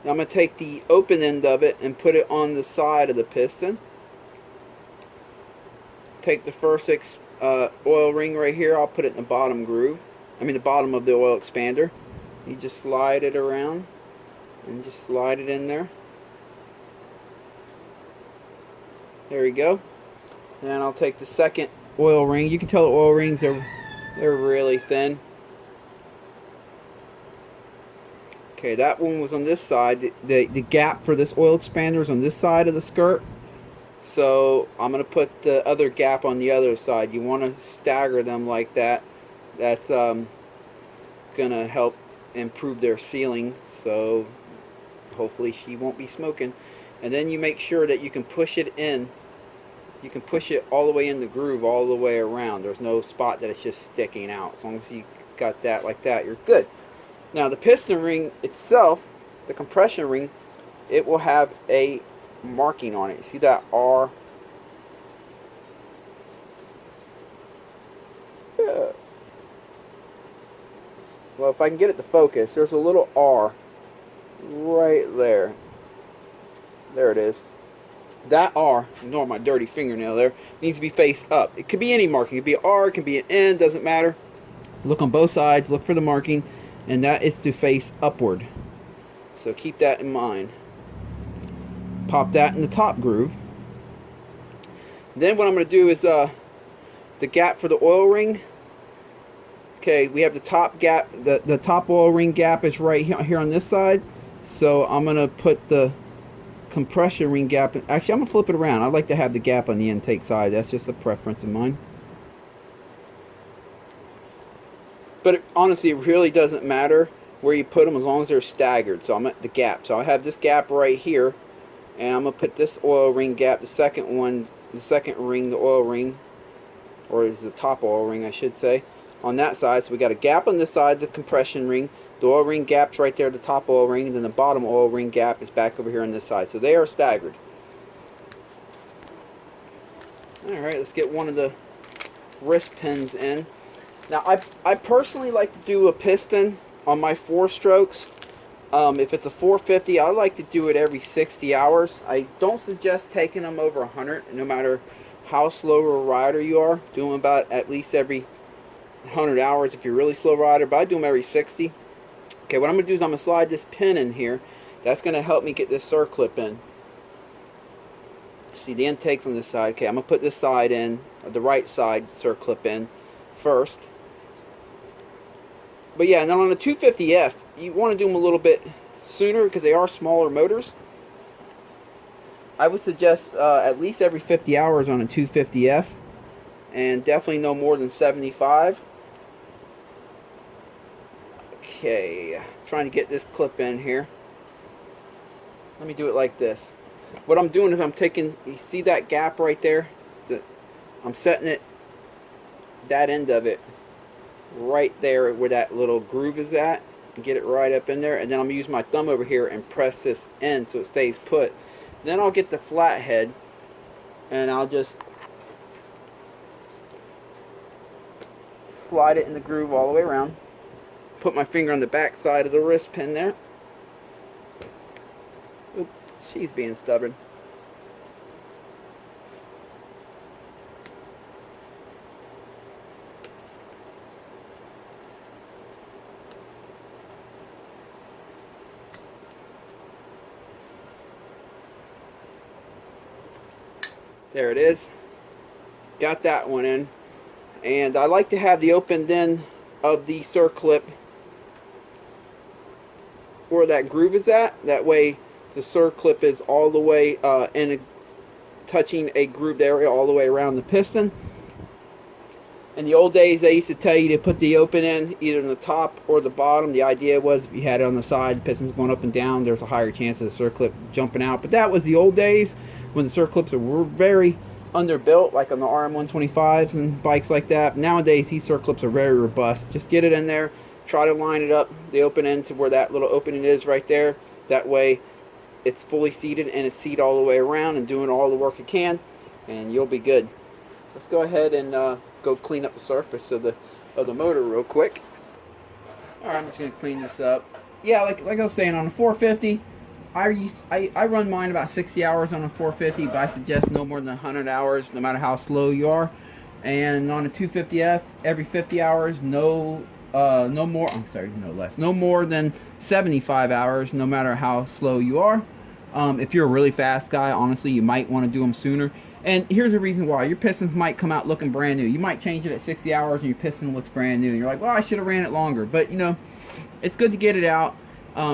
Now I'm going to take the open end of it and put it on the side of the piston. Take the first oil ring right here. I'll put it in the bottom groove. The bottom of the oil expander. You just slide it around and just slide it in there. There we go. And I'll take the second oil ring. You can tell the oil rings they're really thin. Okay, that one was on this side. The gap for this oil expander is on this side of the skirt. So I'm going to put the other gap on the other side. You want to stagger them like that. That's going to help improve their sealing. So hopefully she won't be smoking. And then you make sure that you can push it in. You can push it all the way in the groove, all the way around. There's no spot that it's just sticking out. As long as you got that like that, you're good. Now the piston ring itself, the compression ring, it will have a marking on it. See that R? Yeah. Well, if I can get it to focus, there's a little R right there. There it is. That R, ignore my dirty fingernail there, needs to be faced up. It could be any marking. It could be an R, it could be an N, doesn't matter. Look on both sides, look for the marking, and that is to face upward. So keep that in mind. Pop that in the top groove. Then what I'm going to do is the gap for the oil ring. Okay, we have the top gap, the top oil ring gap is right here on this side. So I'm going to put the compression ring gap. Actually, I'm going to flip it around. I like to have the gap on the intake side. That's just a preference of mine. But honestly, it really doesn't matter where you put them as long as they're staggered. So I'm at the gap. So I have this gap right here. And I'm going to put this oil ring gap, the second one, the second ring, the oil ring, or is the top oil ring I should say, on that side. So we got a gap on this side, the compression ring. The oil ring gap's right there, the top oil ring, and then the bottom oil ring gap is back over here on this side. So they are staggered. Alright, let's get one of the wrist pins in. Now I personally like to do a piston on my 4-strokes. If it's a 450, I like to do it every 60 hours. I don't suggest taking them over 100, no matter how slow a rider you are. Do them about at least every 100 hours if you're a really slow rider, but I do them every 60. Okay, what I'm going to do is I'm going to slide this pin in here. That's going to help me get this Circlip in. See, the intake's on this side. Okay, I'm going to put this side in, the right side Circlip in first. But yeah, now on the 250F, you want to do them a little bit sooner because they are smaller motors. I would suggest at least every 50 hours on a 250F, and definitely no more than 75. Okay, trying to get this clip in here. Let me do it like this. What I'm doing is I'm taking, you see that gap right there? I'm setting it, that end of it, right there where that little groove is at. Get it right up in there, and then I'm going to use my thumb over here and press this in so it stays put. Then I'll get the flathead and I'll just slide it in the groove all the way around. Put my finger on the back side of the wrist pin there. Oop, she's being stubborn. There it is. Got that one in. And I like to have the open end of the Circlip where that groove is at. That way the Circlip is all the way touching a grooved area all the way around the piston. In the old days, they used to tell you to put the open end either in the top or the bottom. The idea was if you had it on the side, the piston's going up and down, there's a higher chance of the Circlip jumping out. But that was the old days when the Circlips were very underbuilt, like on the RM125s and bikes like that. Nowadays, these Circlips are very robust. Just get it in there, try to line it up, the open end to where that little opening is right there. That way, it's fully seated and it's seated all the way around and doing all the work it can, and you'll be good. Let's go ahead and go clean up the surface of the motor real quick. Alright, I'm just going to clean this up. Yeah, like I was saying, on the 450, I run mine about 60 hours on a 450, but I suggest no more than 100 hours, no matter how slow you are. And on a 250F, every 50 hours, no more than 75 hours, no matter how slow you are. If you're a really fast guy, honestly, you might want to do them sooner. And here's the reason why. Your pistons might come out looking brand new. You might change it at 60 hours and your piston looks brand new. And you're like, well, I should have ran it longer. But, you know, it's good to get it out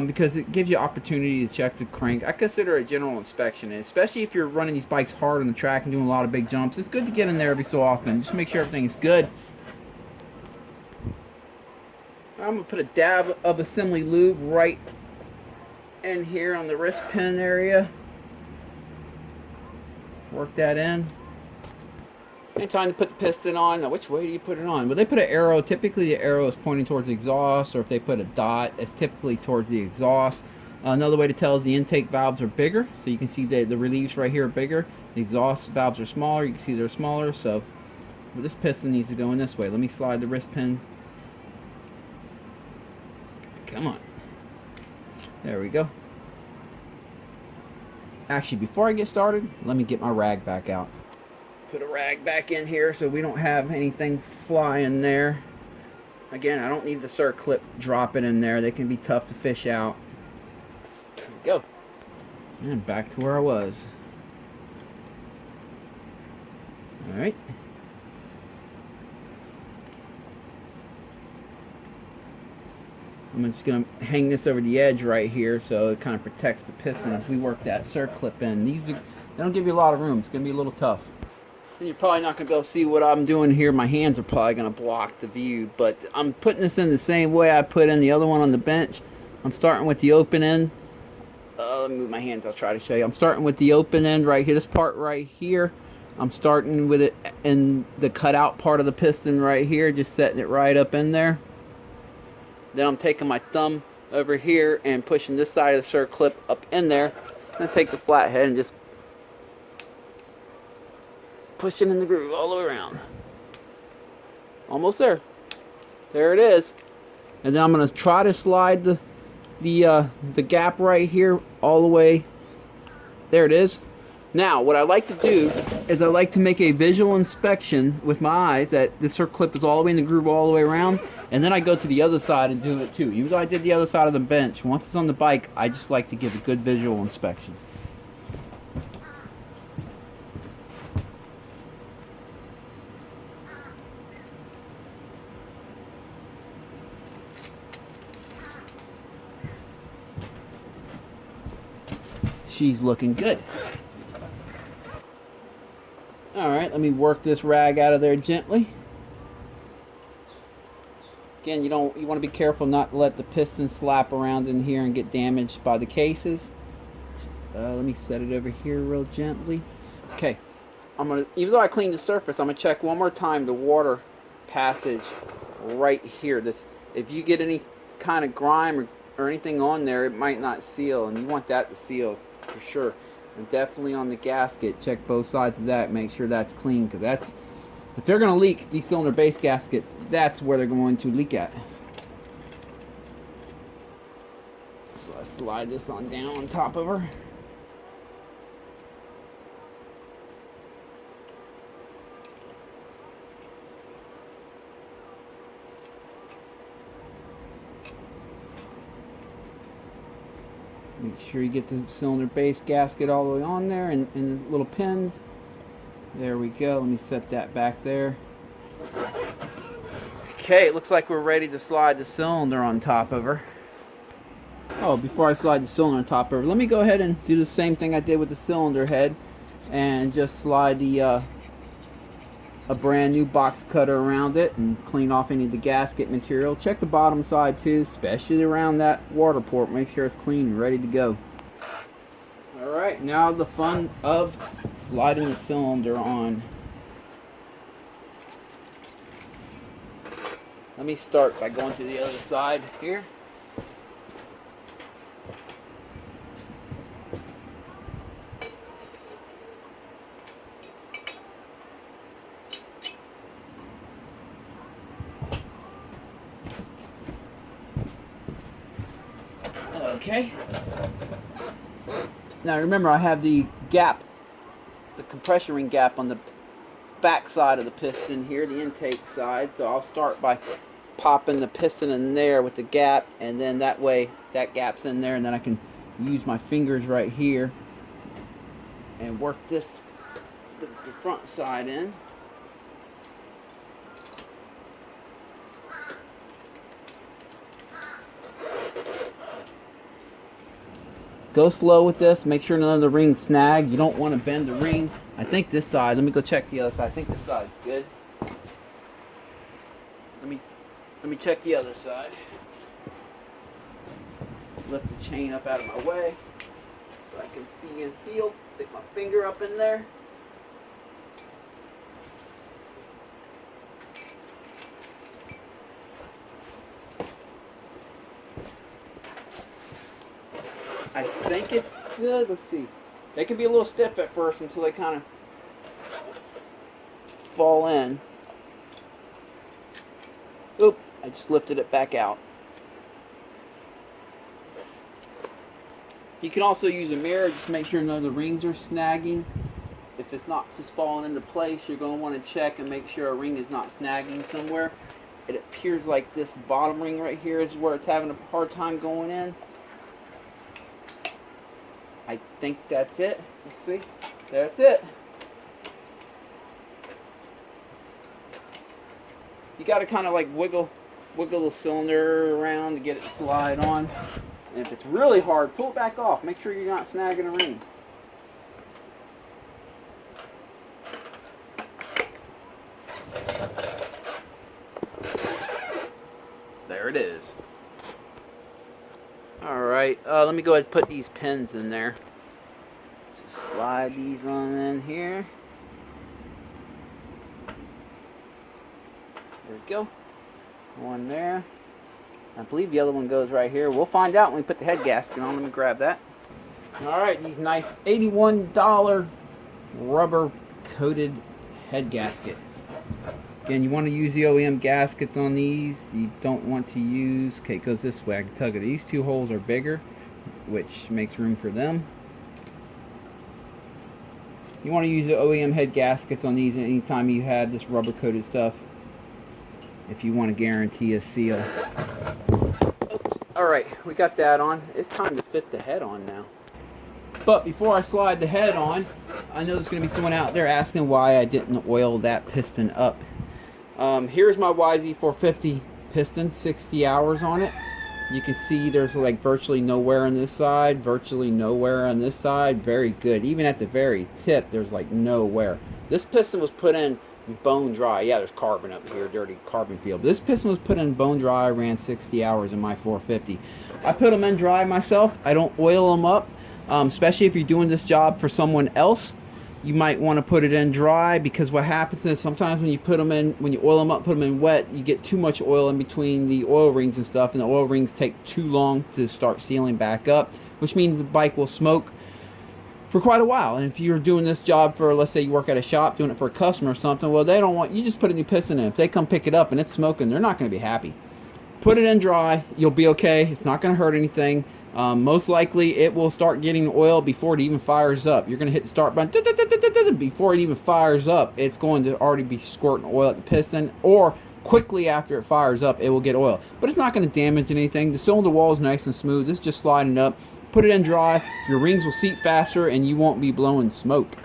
because it gives you opportunity to check the crank. I consider it a general inspection. And especially if you're running these bikes hard on the track and doing a lot of big jumps, it's good to get in there every so often. Just make sure everything is good. I'm going to put a dab of assembly lube right in here on the wrist pin area. Work that in. And time to put the piston on. Now, which way do you put it on? Well, they put an arrow. Typically, the arrow is pointing towards the exhaust, or if they put a dot, it's typically towards the exhaust. Another way to tell is the intake valves are bigger. So you can see the reliefs right here are bigger. The exhaust valves are smaller. You can see they're smaller. So this piston needs to go in this way. Let me slide the wrist pin. Come on. There we go. Actually, before I get started, let me get my rag back out. Put a rag back in here so we don't have anything flying there. Again, I don't need the Circlip dropping in there. They can be tough to fish out. There we go. And back to where I was. Alright. I'm just going to hang this over the edge right here so it kind of protects the piston as we work that Circlip in. They don't give you a lot of room. It's going to be a little tough. And you're probably not going to be able to see what I'm doing here. My hands are probably going to block the view. But I'm putting this in the same way I put in the other one on the bench. I'm starting with the open end. Let me move my hands. I'll try to show you. I'm starting with the open end right here. This part right here. I'm starting with it in the cutout part of the piston right here. Just setting it right up in there. Then I'm taking my thumb over here and pushing this side of the Circlip up in there. And take the flathead and just push it in the groove all the way around. Almost there. There it is. And then I'm going to try to slide the gap right here all the way. There it is. Now, what I like to do is I like to make a visual inspection with my eyes that the Circlip is all the way in the groove all the way around. And then I go to the other side and do it too. Even though I did the other side of the bench, once it's on the bike, I just like to give a good visual inspection. She's looking good. Alright, let me work this rag out of there gently. Again, you want to be careful not to let the piston slap around in here and get damaged by the cases. Let me set it over here real gently. Okay, even though I cleaned the surface, I'm gonna check one more time the water passage right here. If you get any kind of grime or anything on there, it might not seal, and you want that to seal for sure. And definitely on the gasket, check both sides of that, make sure that's clean, because if they're going to leak, these cylinder base gaskets, that's where they're going to leak at. So let's slide this on down on top of her. Make sure you get the cylinder base gasket all the way on there and the little pins. There we go. Let me set that back there. Okay, it looks like we're ready to slide the cylinder on top of her. Oh, before I slide the cylinder on top of her, let me go ahead and do the same thing I did with the cylinder head and just slide the a brand new box cutter around it and clean off any of the gasket material. Check the bottom side too, especially around that water port. Make sure it's clean and ready to go. Alright, now the fun of sliding the cylinder on. Let me start by going to the other side here. Okay. Now remember, I have the gap, the compression ring gap on the back side of the piston here, the intake side. So I'll start by popping the piston in there with the gap, and then that way that gap's in there, and then I can use my fingers right here and work the front side in. Go slow with this. Make sure none of the rings snag. You don't want to bend the ring. I think this side, let me go check the other side. I think this side's good. Let me check the other side. Lift the chain up out of my way so I can see and feel. Stick my finger up in there. I think it's good. Let's see. They can be a little stiff at first until they kind of fall in. Oop, I just lifted it back out. You can also use a mirror, just make sure none of the rings are snagging. If it's not just falling into place, you're going to want to check and make sure a ring is not snagging somewhere. It appears like this bottom ring right here is where it's having a hard time going in. I think that's it. Let's see. That's it. You got to kind of like wiggle the cylinder around to get it to slide on. And if it's really hard, pull it back off. Make sure you're not snagging a ring. There it is. Alright, let me go ahead and put these pins in there. Just slide these on in here. There we go. One there. I believe the other one goes right here. We'll find out when we put the head gasket on. Let me grab that. Alright, these nice $81 rubber coated head gasket. Again, you want to use the OEM gaskets on these. You don't want to use, okay, it goes this way. I can tug it. These two holes are bigger, which makes room for them. You want to use the OEM head gaskets on these anytime you have this rubber coated stuff, if you want to guarantee a seal. Alright, we got that on. It's time to fit the head on now. But before I slide the head on, I know there's going to be someone out there asking why I didn't oil that piston up. Here's my YZ450 piston, 60 hours on it. You can see there's like virtually no wear on this side, virtually no wear on this side. Very good. Even at the very tip, there's like no wear. This piston was put in bone dry. Yeah, there's carbon up here, dirty carbon field. This piston was put in bone dry, ran 60 hours in my 450. I put them in dry myself. I don't oil them up, especially if you're doing this job for someone else. You might want to put it in dry, because what happens is sometimes when you put them in, when you oil them up, put them in wet, you get too much oil in between the oil rings and stuff, and the oil rings take too long to start sealing back up, which means the bike will smoke for quite a while. And if you're doing this job for, let's say you work at a shop doing it for a customer or something, well, they don't want, you just put a new piston in. If they come pick it up and it's smoking, they're not going to be happy. Put it in dry, you'll be okay. It's not going to hurt anything. Most likely it will start getting oil before it even fires up. You're going to hit the start button before it even fires up. It's going to already be squirting oil at the piston, or quickly after it fires up it will get oil, but it's not going to damage anything. The cylinder wall is nice and smooth. It's just sliding up. Put it in dry, your rings will seat faster and you won't be blowing smoke.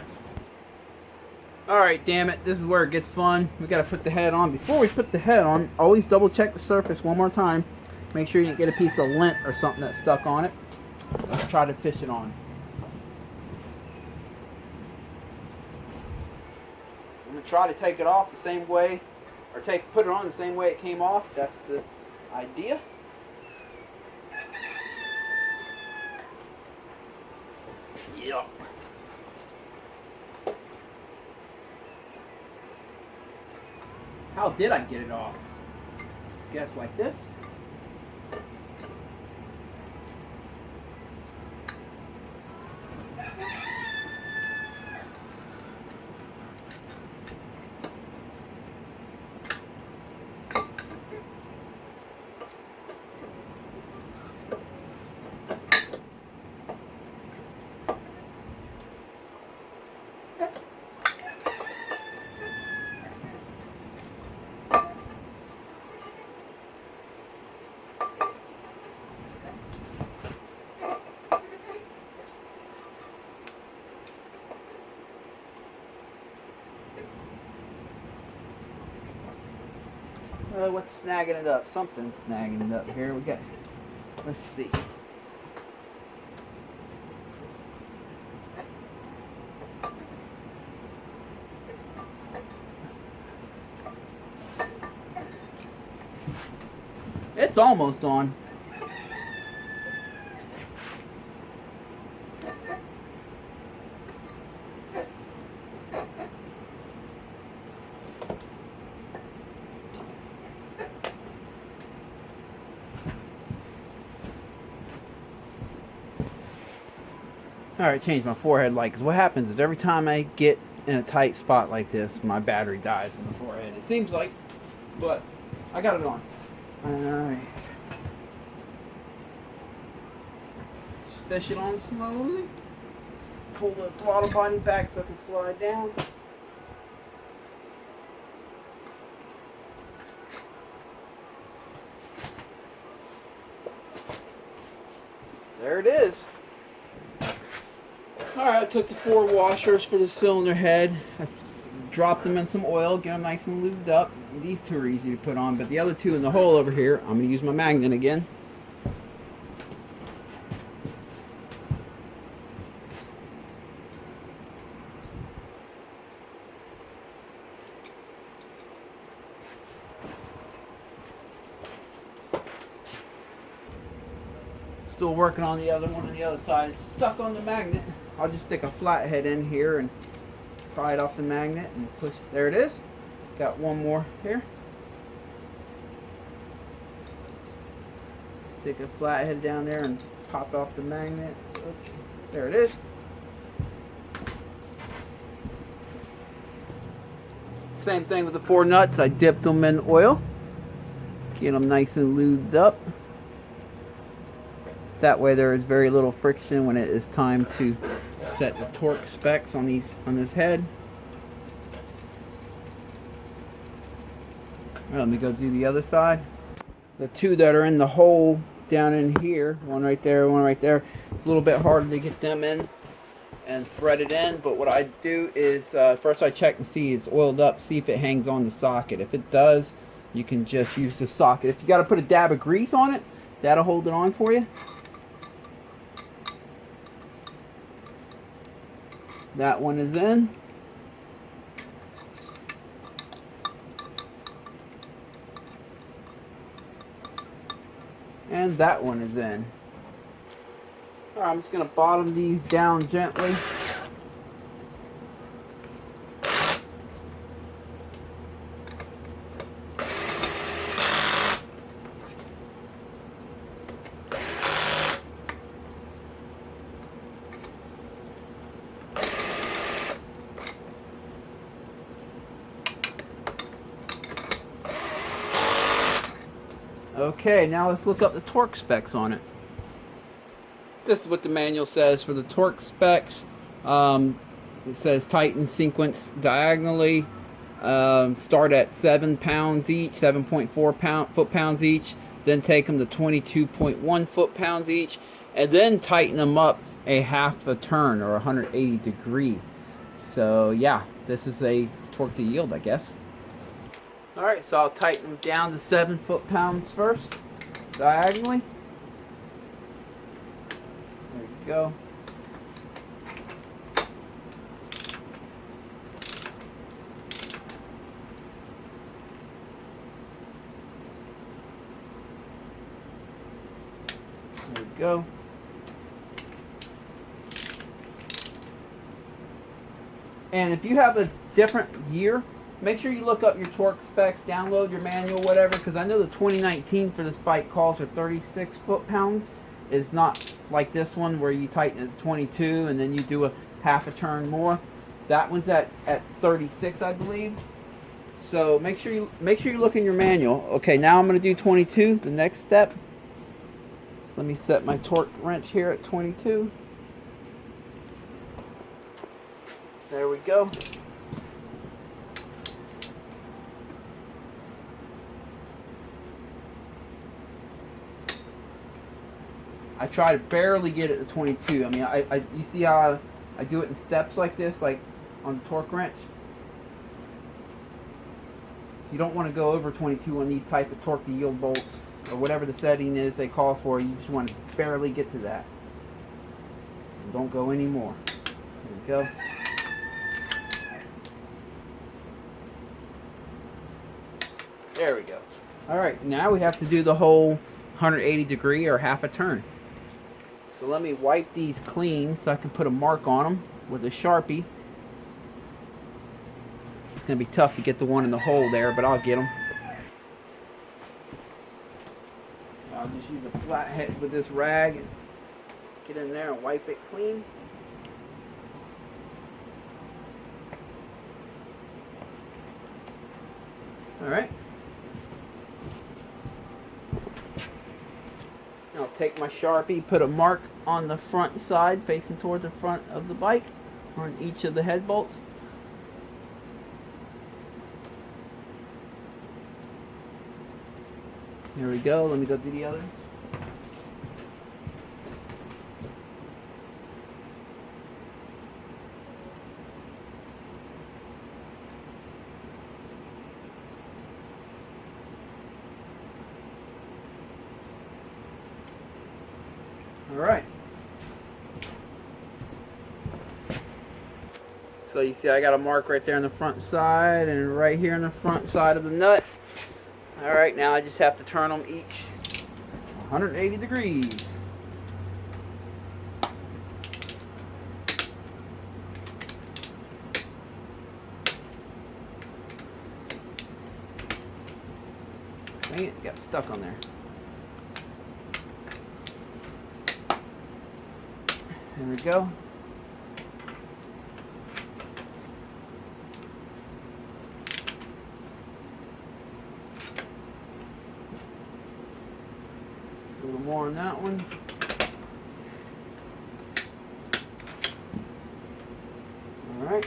Alright, damn it, this is where it gets fun. We got to put the head on. Before we put the head on, always double check the surface one more time. Make sure you didn't get a piece of lint or something that's stuck on it. Let's try to fish it on. I'm going to try to take it off the same way, or put it on the same way it came off. That's the idea. Yeah. How did I get it off? Guess like this. What's snagging it up? Something's snagging it up here. We got, let's see. It's almost on. Alright, change my forehead light, because what happens is every time I get in a tight spot like this, my battery dies in the forehead. It seems like, but I got it on. Alright. Just fish it on slowly. Pull the throttle body back so I can slide down. There it is. Alright, I took the 4 washers for the cylinder head. I dropped them in some oil, get them nice and lubed up. These 2 are easy to put on, but the other 2 in the hole over here, I'm going to use my magnet again. Still working on the other one on the other side. It's stuck on the magnet. I'll just stick a flathead in here and pry it off the magnet and push. There it is. Got one more here. Stick a flathead down there and pop it off the magnet. Oops. There it is. Same thing with the 4 nuts. I dipped them in oil. Get them nice and lubed up. That way there is very little friction when it is time to set the torque specs on this head. Right, let me go do the other side. The 2 that are in the hole down in here, one right there, one right there, a little bit harder to get them in and thread it in, but what I do is first I check and see it's oiled up, see if it hangs on the socket. If it does, you can just use the socket. If you got to put a dab of grease on it, that'll hold it on for you. That one is in. And that one is in. Alright, I'm just going to bottom these down gently. Okay, now let's look up the torque specs on it. This is what the manual says for the torque specs. It says tighten sequence diagonally. Start at 7 pounds each, 7.4 foot-pounds each. Then take them to 22.1 foot-pounds each. And then tighten them up a half a turn or 180 degree. So yeah, this is a torque to yield, I guess. Alright, so I'll tighten them down to 7 foot-pounds first, diagonally. There we go. go. And if you have a different year, make sure you look up your torque specs, download your manual, whatever, because I know the 2019 for this bike calls for 36 foot-pounds. It's not like this one where you tighten it to 22 and then you do a half a turn more. That one's at 36, I believe. So make sure you look in your manual. Okay, now I'm going to do 22, the next step. So let me set my torque wrench here at 22. There we go. I try to barely get it to 22. I mean, you see how I do it in steps like this, like on the torque wrench? You don't want to go over 22 on these type of torque to yield bolts, or whatever the setting is they call for. You just want to barely get to that. And don't go any more. There we go. There we go. Alright, now we have to do the whole 180 degree or half a turn. So let me wipe these clean so I can put a mark on them with a Sharpie. It's going to be tough to get the one in the hole there, but I'll get them. I'll just use a flat head with this rag and get in there and wipe it clean. Alright. I'll take my Sharpie, put a mark on the front side facing towards the front of the bike on each of the head bolts. There we go. Let me go do the other. All right. So you see I got a mark right there on the front side and right here on the front side of the nut. All right, now I just have to turn them each 180 degrees. Dang it, got stuck on there. There we go. A little more on that one. All right.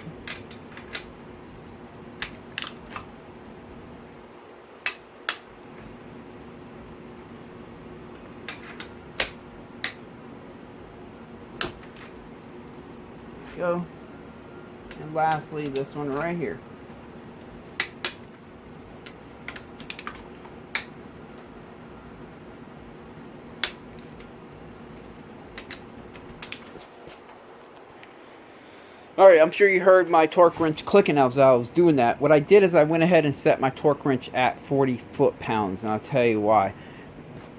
Go. And lastly, this one right here. Alright, I'm sure you heard my torque wrench clicking as I was doing that. What I did is I went ahead and set my torque wrench at 40 foot-pounds, and I'll tell you why.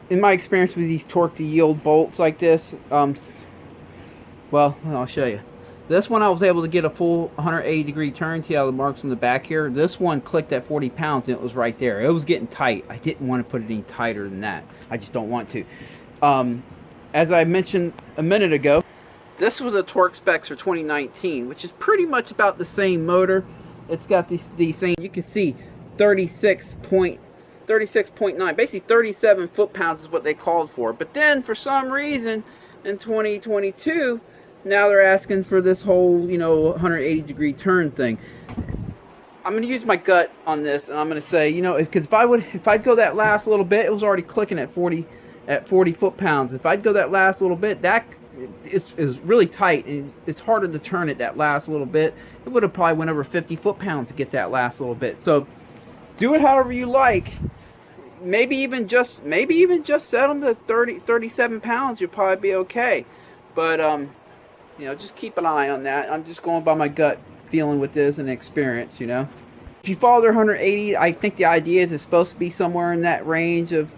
In my experience with these torque to yield bolts like this, well, I'll show you. This one I was able to get a full 180 degree turn. See how the marks on the back here? This one clicked at 40 pounds and it was right there. It was getting tight. I didn't want to put it any tighter than that. I just don't want to. As I mentioned a minute ago, this was the torque specs for 2019, which is pretty much about the same motor. It's got the same, you can see 36.9, basically 37 foot-pounds is what they called for. But then for some reason in 2022, now they're asking for this whole, 180 degree turn thing. I'm going to use my gut on this, and I'm going to say, because if I'd go that last little bit, it was already clicking at 40 foot-pounds. If I'd go that last little bit, that is really tight, and it's harder to turn it that last little bit. It would have probably went over 50 foot-pounds to get that last little bit. So do it however you like. Maybe even just set them to 37 pounds. You'll probably be okay. But just keep an eye on that. I'm just going by my gut feeling with this and experience, If you follow their 180, I think the idea is it's supposed to be somewhere in that range of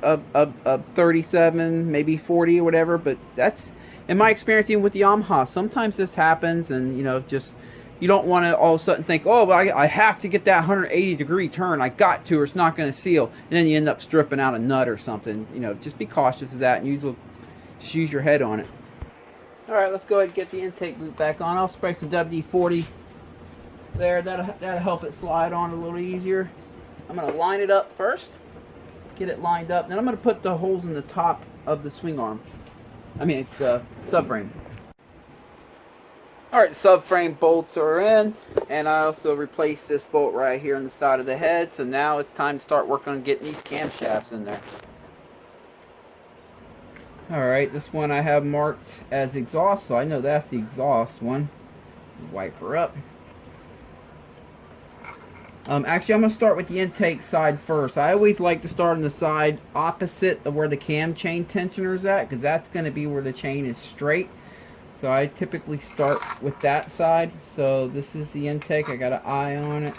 37, maybe 40 or whatever. But that's, in my experience, even with the Yamaha, sometimes this happens, and you know, just you don't want to all of a sudden think, oh, well, I have to get that 180 degree turn. I got to, or it's not going to seal, and then you end up stripping out a nut or something. You know, just be cautious of that, and just use your head on it. All right, let's go ahead and get the intake loop back on. I'll spray some WD-40 there. That'll help it slide on a little easier. I'm going to line it up first, get it lined up. Then I'm going to put the holes in the top of the swing arm. I mean, it's subframe. All right, subframe bolts are in, and I also replaced this bolt right here on the side of the head. So now it's time to start working on getting these camshafts in there. Alright, this one I have marked as exhaust, so I know that's the exhaust one. Wipe her up. Actually, I'm going to start with the intake side first. I always like to start on the side opposite of where the cam chain tensioner is at, because that's going to be where the chain is straight. So I typically start with that side. So this is the intake. I got an eye on it.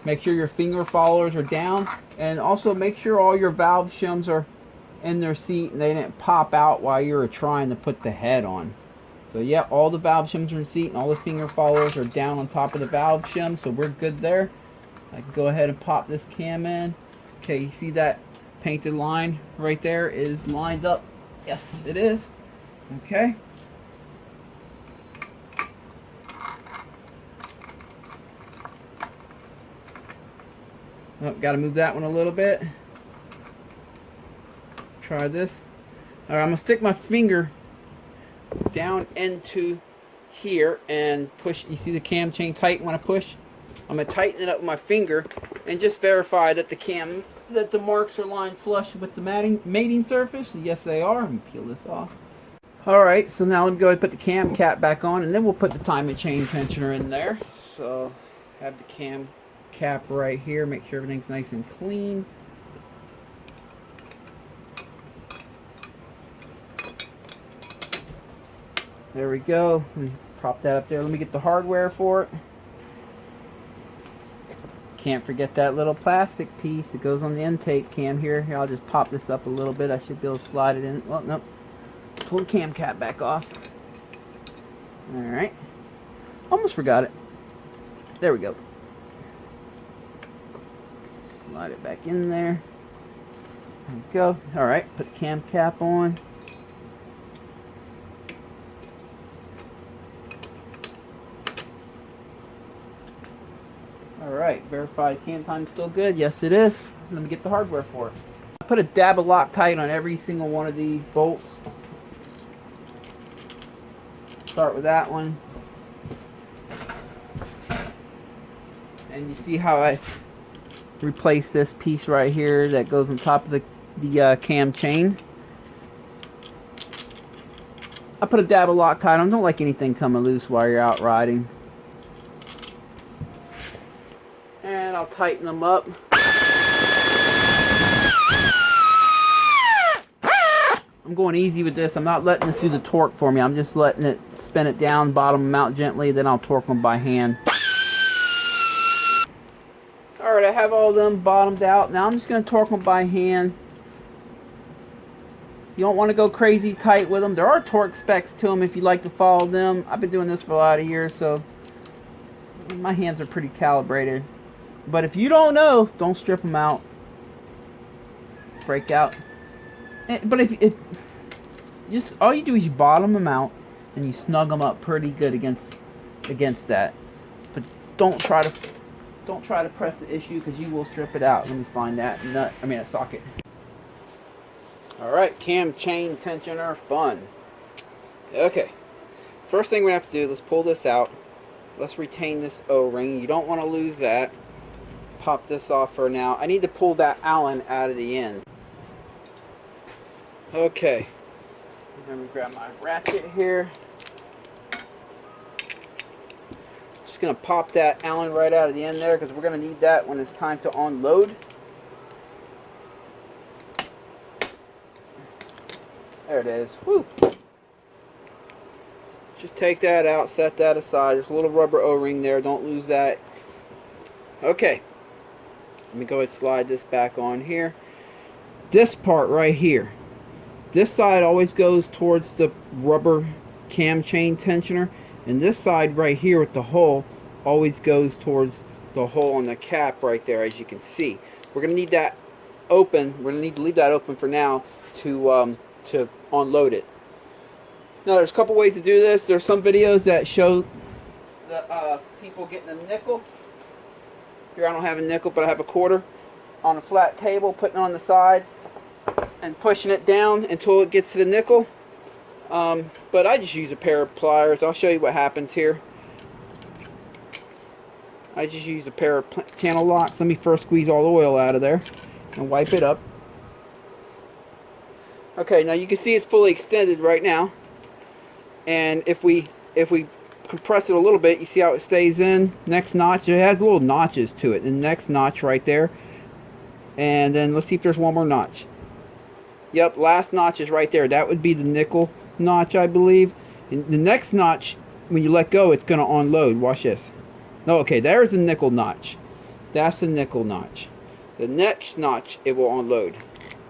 Make sure your finger followers are down, and also make sure all your valve shims are in their seat and they didn't pop out while you were trying to put the head on. So yeah, all the valve shims are in seat and all the finger followers are down on top of the valve shim, so we're good there. I can go ahead and pop this cam in. Okay, you see that painted line right there is lined up? Yes, it is. Okay. Oh, got to move that one a little bit. Try this. All right, I'm gonna stick my finger down into here and push. You see the cam chain tighten when I push? I'm gonna tighten it up with my finger and just verify that the marks are lined flush with the mating surface. Yes, they are. Let me peel this off. All right, so now let me go ahead and put the cam cap back on, and then we'll put the timing chain tensioner in there. So have the cam cap right here. Make sure everything's nice and clean. There we go. Let me prop that up there. Let me get the hardware for it. Can't forget that little plastic piece that goes on the intake cam here. Here, I'll just pop this up a little bit. I should be able to slide it in. Well, nope. Pull the cam cap back off. Alright. Almost forgot it. There we go. Slide it back in there. There we go. Alright, put the cam cap on. Alright, verify cam time's still good. Yes, it is. Let me get the hardware for it. I put a dab of Loctite on every single one of these bolts. Start with that one. And you see how I replace this piece right here that goes on top of the cam chain. I put a dab of Loctite on. Don't like anything coming loose while you're out riding. And I'll tighten them up. I'm going easy with this. I'm not letting this do the torque for me. I'm just letting it spin it down, bottom them out gently, then I'll torque them by hand. Alright, I have all of them bottomed out. Now I'm just going to torque them by hand. You don't want to go crazy tight with them. There are torque specs to them if you like to follow them. I've been doing this for a lot of years, so my hands are pretty calibrated. But if you don't know, don't strip them out. Break out. But if just all you do is you bottom them out and you snug them up pretty good against that. But don't try to press the issue, because you will strip it out. Let me find that nut. I mean a socket. All right, cam chain tensioner fun. Okay, first thing we have to do, let's pull this out. Let's retain this O-ring. You don't want to lose that. Pop this off for now. I need to pull that Allen out of the end. Okay, let me grab my ratchet here. Just gonna pop that Allen right out of the end there, because we're gonna need that when it's time to unload. There it is. Woo! Just take that out, set that aside. There's a little rubber O-ring there. Don't lose that. Okay, let me go ahead and slide this back on here. This part right here, this side always goes towards the rubber cam chain tensioner, and this side right here with the hole always goes towards the hole on the cap right there, as you can see. We're going to need that open. We're going to need to leave that open for now to unload it. Now there's a couple ways to do this. There's some videos that show the people getting a nickel. Here I don't have a nickel, but I have a quarter on a flat table, putting it on the side and pushing it down until it gets to the nickel. But I just use a pair of pliers. I'll show you what happens here. I just use a pair of channel locks. Let me first squeeze all the oil out of there and wipe it up. Okay, now you can see it's fully extended right now. And if we compress it a little bit, you see how it stays in. Next notch, it has little notches to it. The next notch right there. And then let's see if there's one more notch. Yep, last notch is right there. That would be the nickel notch, I believe. And the next notch, when you let go, it's going to unload. Watch this. No, okay, there's the nickel notch. That's the nickel notch. The next notch, it will unload.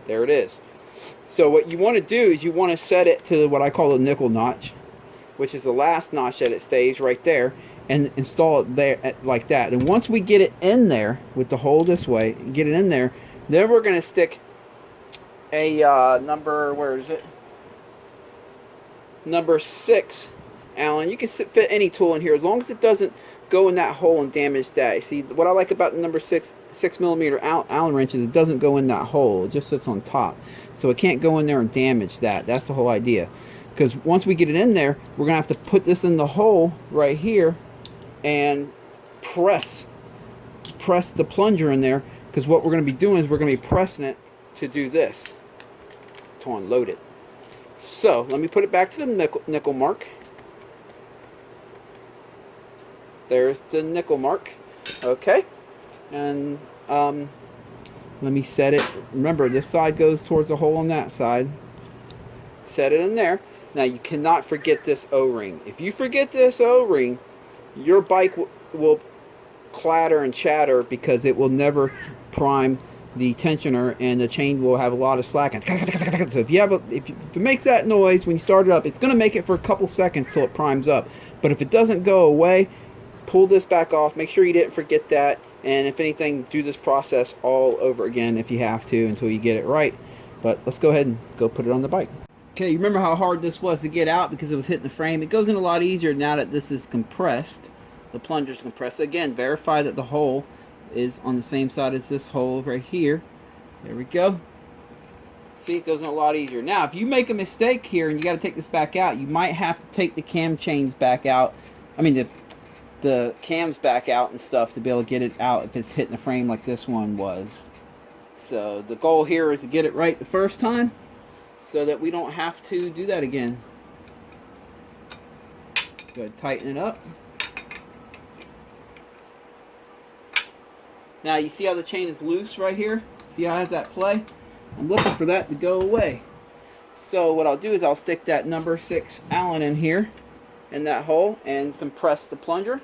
There it is. So what you want to do is you want to set it to what I call the nickel notch, which is the last notch that it stays right there, and install it there like that. And once we get it in there with the hole this way, get it in there, then we're going to stick a number, where is it? Number 6 Allen. You can fit any tool in here as long as it doesn't go in that hole and damage that. See, what I like about the number 6 millimeter Allen wrench is it doesn't go in that hole. It just sits on top, so it can't go in there and damage that. That's the whole idea. Because once we get it in there, we're gonna have to put this in the hole right here and press the plunger in there. Because what we're gonna be doing is we're gonna be pressing it to do this, to unload it. So let me put it back to the nickel mark. There's the nickel mark. Okay, and let me set it. Remember, this side goes towards the hole on that side. Set it in there. Now you cannot forget this O-ring. If you forget this O-ring, your bike will clatter and chatter because it will never prime the tensioner, and the chain will have a lot of slack. So if it makes that noise when you start it up, it's going to make it for a couple seconds till it primes up. But if it doesn't go away, pull this back off. Make sure you didn't forget that. And if anything, do this process all over again if you have to until you get it right. But let's go ahead and go put it on the bike. Okay, you remember how hard this was to get out because it was hitting the frame? It goes in a lot easier now that this is compressed. The plunger's compressed. Again, verify that the hole is on the same side as this hole right here. There we go. See, it goes in a lot easier. Now, if you make a mistake here and you got to take this back out, you might have to take the cam chains back out. I mean, the cams back out and stuff to be able to get it out if it's hitting the frame like this one was. So the goal here is to get it right the first time so that we don't have to do that again. Go ahead, tighten it up. Now you see how the chain is loose right here? See how it has that play? I'm looking for that to go away. So what I'll do is I'll stick that number 6 Allen in here, in that hole, and compress the plunger.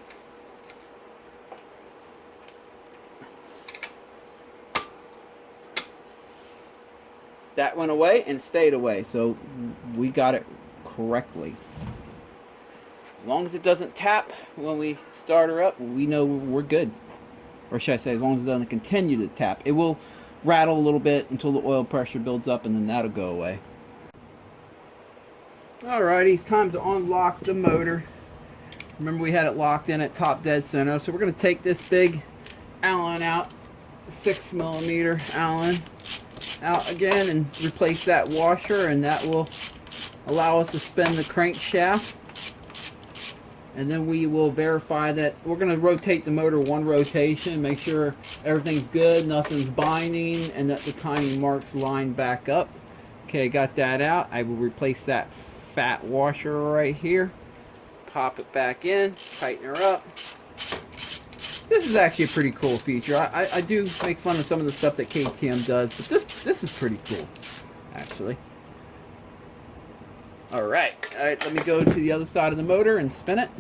That went away and stayed away, so we got it correctly. As long as it doesn't tap when we start her up, we know we're good. Or should I say, as long as it doesn't continue to tap. It will rattle a little bit until the oil pressure builds up, and then that'll go away. Alrighty, it's time to unlock the motor. Remember, we had it locked in at top dead center, so we're going to take this big Allen out, 6 millimeter Allen out again, and replace that washer, and that will allow us to spin the crankshaft. And then we will verify that we're going to rotate the motor one rotation, make sure everything's good, nothing's binding, and that the timing marks line back up. Okay, got that out. I will replace that fat washer right here. Pop it back in, tighten her up. This is actually a pretty cool feature. I do make fun of some of the stuff that KTM does, but this is pretty cool, actually. Alright, let me go to the other side of the motor and spin it.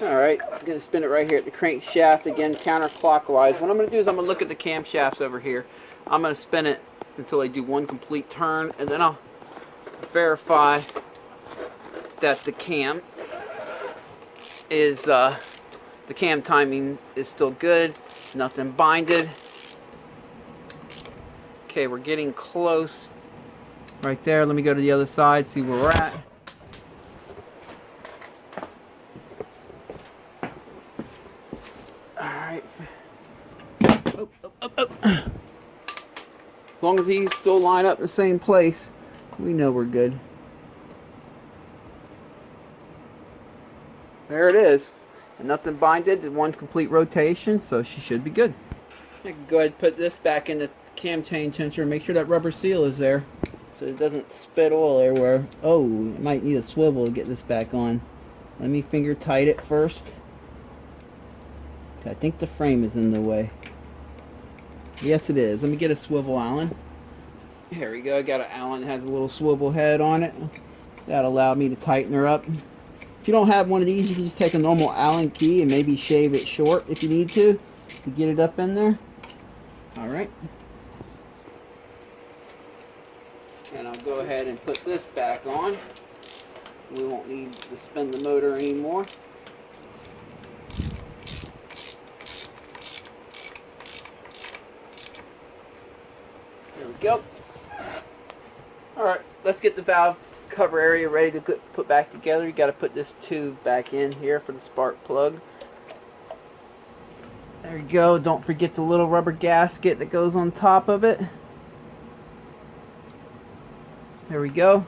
Alright, I'm going to spin it right here at the crankshaft again, counterclockwise. What I'm going to do is I'm going to look at the camshafts over here. I'm going to spin it until I do one complete turn, and then I'll verify that the cam is, the cam timing is still good, nothing binded. Okay, we're getting close right there. Let me go to the other side, see where we're at. Alright. As long as these still line up in the same place, we know we're good. There it is. And nothing binded, and one complete rotation, so she should be good. I can go ahead and put this back in the cam chain changer and make sure that rubber seal is there so it doesn't spit oil everywhere. Oh, I might need a swivel to get this back on. Let me finger tight it first. I think the frame is in the way. Yes, it is. Let me get a swivel Allen. Here we go. I got an Allen that has a little swivel head on it. That'll allow me to tighten her up. If you don't have one of these, you can just take a normal Allen key and maybe shave it short if you need to get it up in there. Alright. And I'll go ahead and put this back on. We won't need to spin the motor anymore. There we go. Alright, let's get the valve cover area ready to put back together. You got to put this tube back in here for the spark plug. There you go. Don't forget the little rubber gasket that goes on top of it. There we go.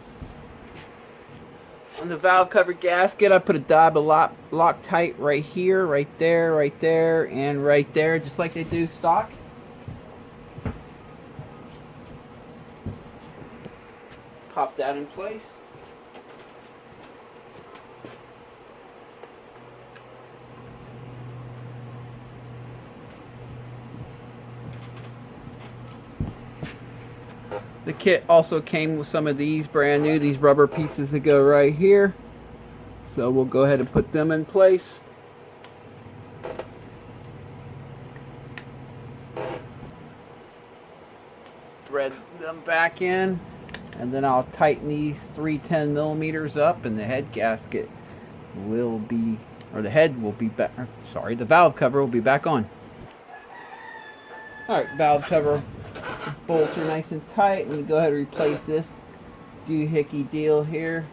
On the valve cover gasket, I put a dab of Loctite right here, right there, and right there, just like they do stock. Pop that in place. The kit also came with some of these brand new, these rubber pieces that go right here. So we'll go ahead and put them in place. Thread them back in. And then I'll tighten these 310 millimeters up, and the head gasket will be, or the head will be back, sorry, the valve cover will be back on. Alright, valve cover bolts are nice and tight. Let me go ahead and replace this doohickey deal here.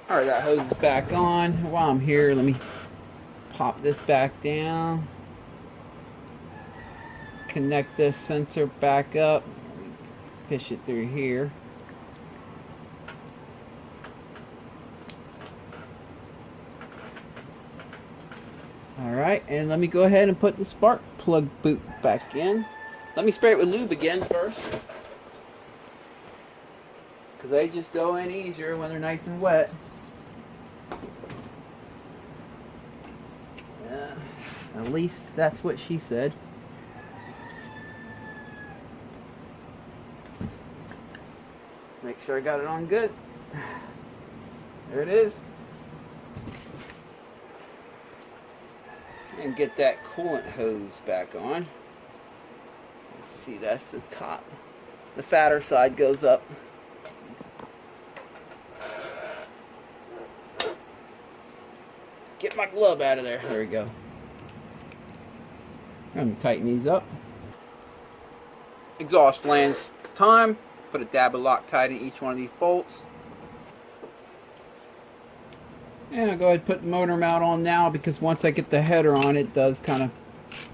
Alright, that hose is back on. While I'm here, let me pop this back down. Connect this sensor back up, fish it through here. Alright, and let me go ahead and put the spark plug boot back in. Let me spray it with lube again first, because they just go in easier when they're nice and wet. Yeah, at least that's what she said. Make sure I got it on good. There it is. And get that coolant hose back on. Let's see, that's the top. The fatter side goes up. Get my glove out of there. There we go. I'm going to tighten these up. Exhaust flange time. Put a dab of Loctite in each one of these bolts. And I'll go ahead and put the motor mount on now, because once I get the header on, it does kind of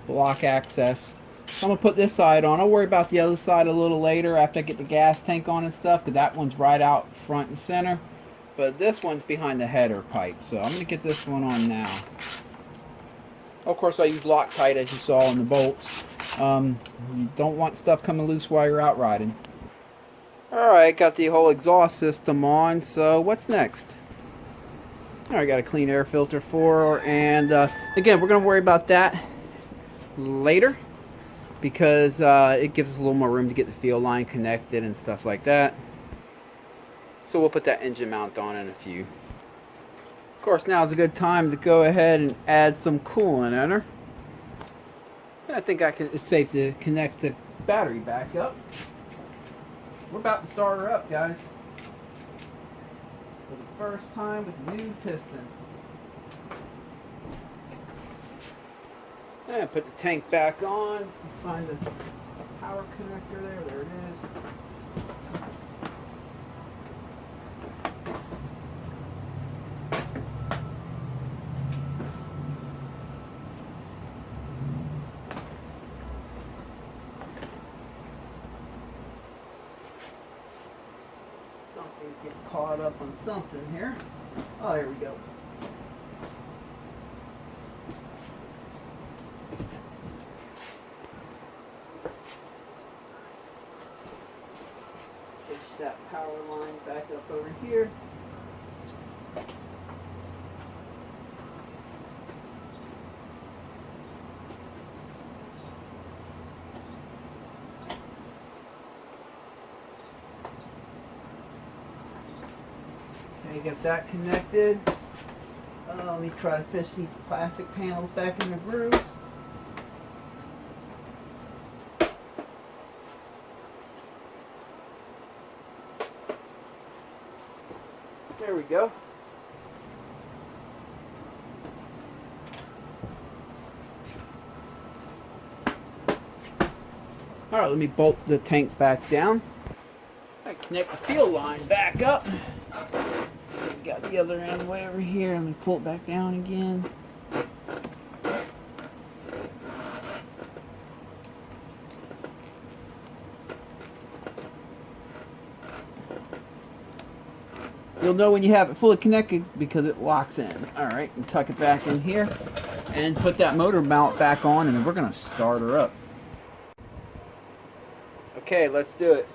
block access. So I'm going to put this side on. I'll worry about the other side a little later after I get the gas tank on and stuff, because that one's right out front and center. But this one's behind the header pipe, so I'm going to get this one on now. Of course, I use Loctite, as you saw on the bolts. You don't want stuff coming loose while you're out riding. Alright, got the whole exhaust system on, so what's next? Alright, got a clean air filter for her, and again, we're going to worry about that later, because it gives us a little more room to get the fuel line connected and stuff like that. So we'll put that engine mount on in a few. Of course, now is a good time to go ahead and add some coolant in her. I think it's safe to connect the battery back up. We're about to start her up, guys. For the first time with the new piston. And put the tank back on. Find the power connector there. There it is. Something's getting caught up on something here. Oh, here we go. Push that power line back up over here. Okay, get that connected. Let me try to fish these plastic panels back in the grooves. There we go. Alright, let me bolt the tank back down. I connect the fuel line back up. So we got the other end way over here. Let me pull it back down again. You'll know when you have it fully connected because it locks in. Alright, and tuck it back in here and put that motor mount back on, and then we're going to start her up. Okay, let's do it.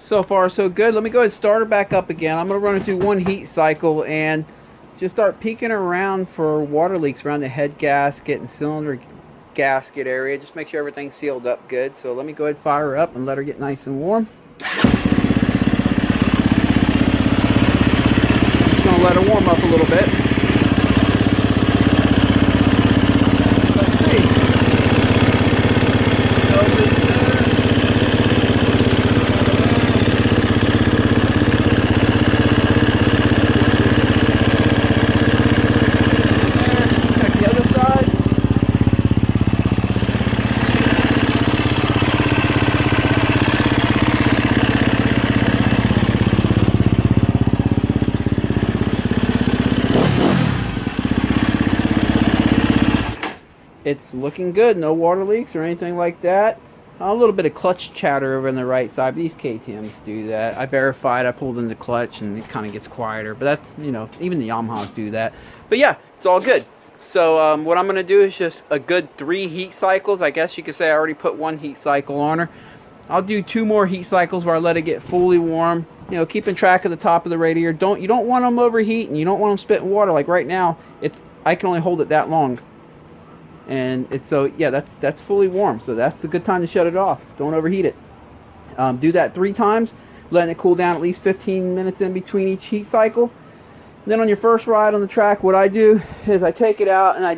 So far so good. Let me go ahead and start her back up again. I'm going to run it through one heat cycle and just start peeking around for water leaks around the head gasket and cylinder gasket area. Just make sure everything's sealed up good. So let me go ahead and fire her up and let her get nice and warm. Just going to let her warm up a little bit. Let's see. It's looking good, no water leaks or anything like that. A little bit of clutch chatter over on the right side, but these KTMs do that. I verified, I pulled in the clutch and it kind of gets quieter, but that's, you know, even the Yamahas do that. But yeah, it's all good. So what I'm going to do is just a good 3 heat cycles. I guess you could say I already put 1 heat cycle on her. I'll do 2 more heat cycles where I let it get fully warm. You know, keeping track of the top of the radiator. You don't want them overheating. You don't want them spitting water. Like right now, I can only hold it that long. And it's so yeah, that's fully warm, so that's a good time to shut it off. Don't overheat it. Do that 3 times, letting it cool down at least 15 minutes in between each heat cycle. And then on your first ride on the track, what I do is I take it out and I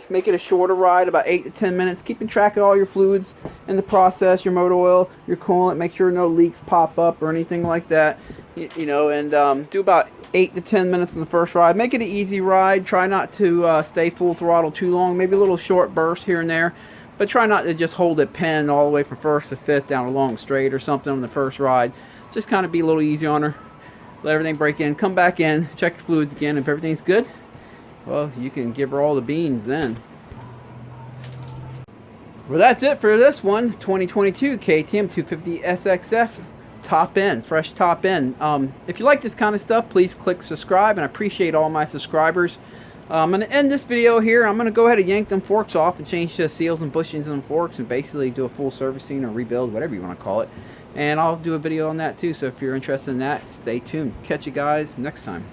make it a shorter ride, about 8 to 10 minutes, keeping track of all your fluids in the process, your motor oil, your coolant, make sure no leaks pop up or anything like that. You know, and do about 8 to 10 minutes on the first ride. Make it an easy ride. Try not to stay full throttle too long. Maybe a little short burst here and there. But try not to just hold it pinned all the way from 1st to 5th down a long straight or something on the first ride. Just kind of be a little easy on her. Let everything break in. Come back in. Check your fluids again. If everything's good, well, you can give her all the beans then. Well, that's it for this one. 2022 KTM 250 SXF top end, fresh top end. If you like this kind of stuff, please click subscribe, and I appreciate all my subscribers. I'm going to end this video here. I'm going to go ahead and yank them forks off and change the seals and bushings on the forks and basically do a full servicing or rebuild, whatever you want to call it. And I'll do a video on that too, so if you're interested in that, stay tuned. Catch you guys next time.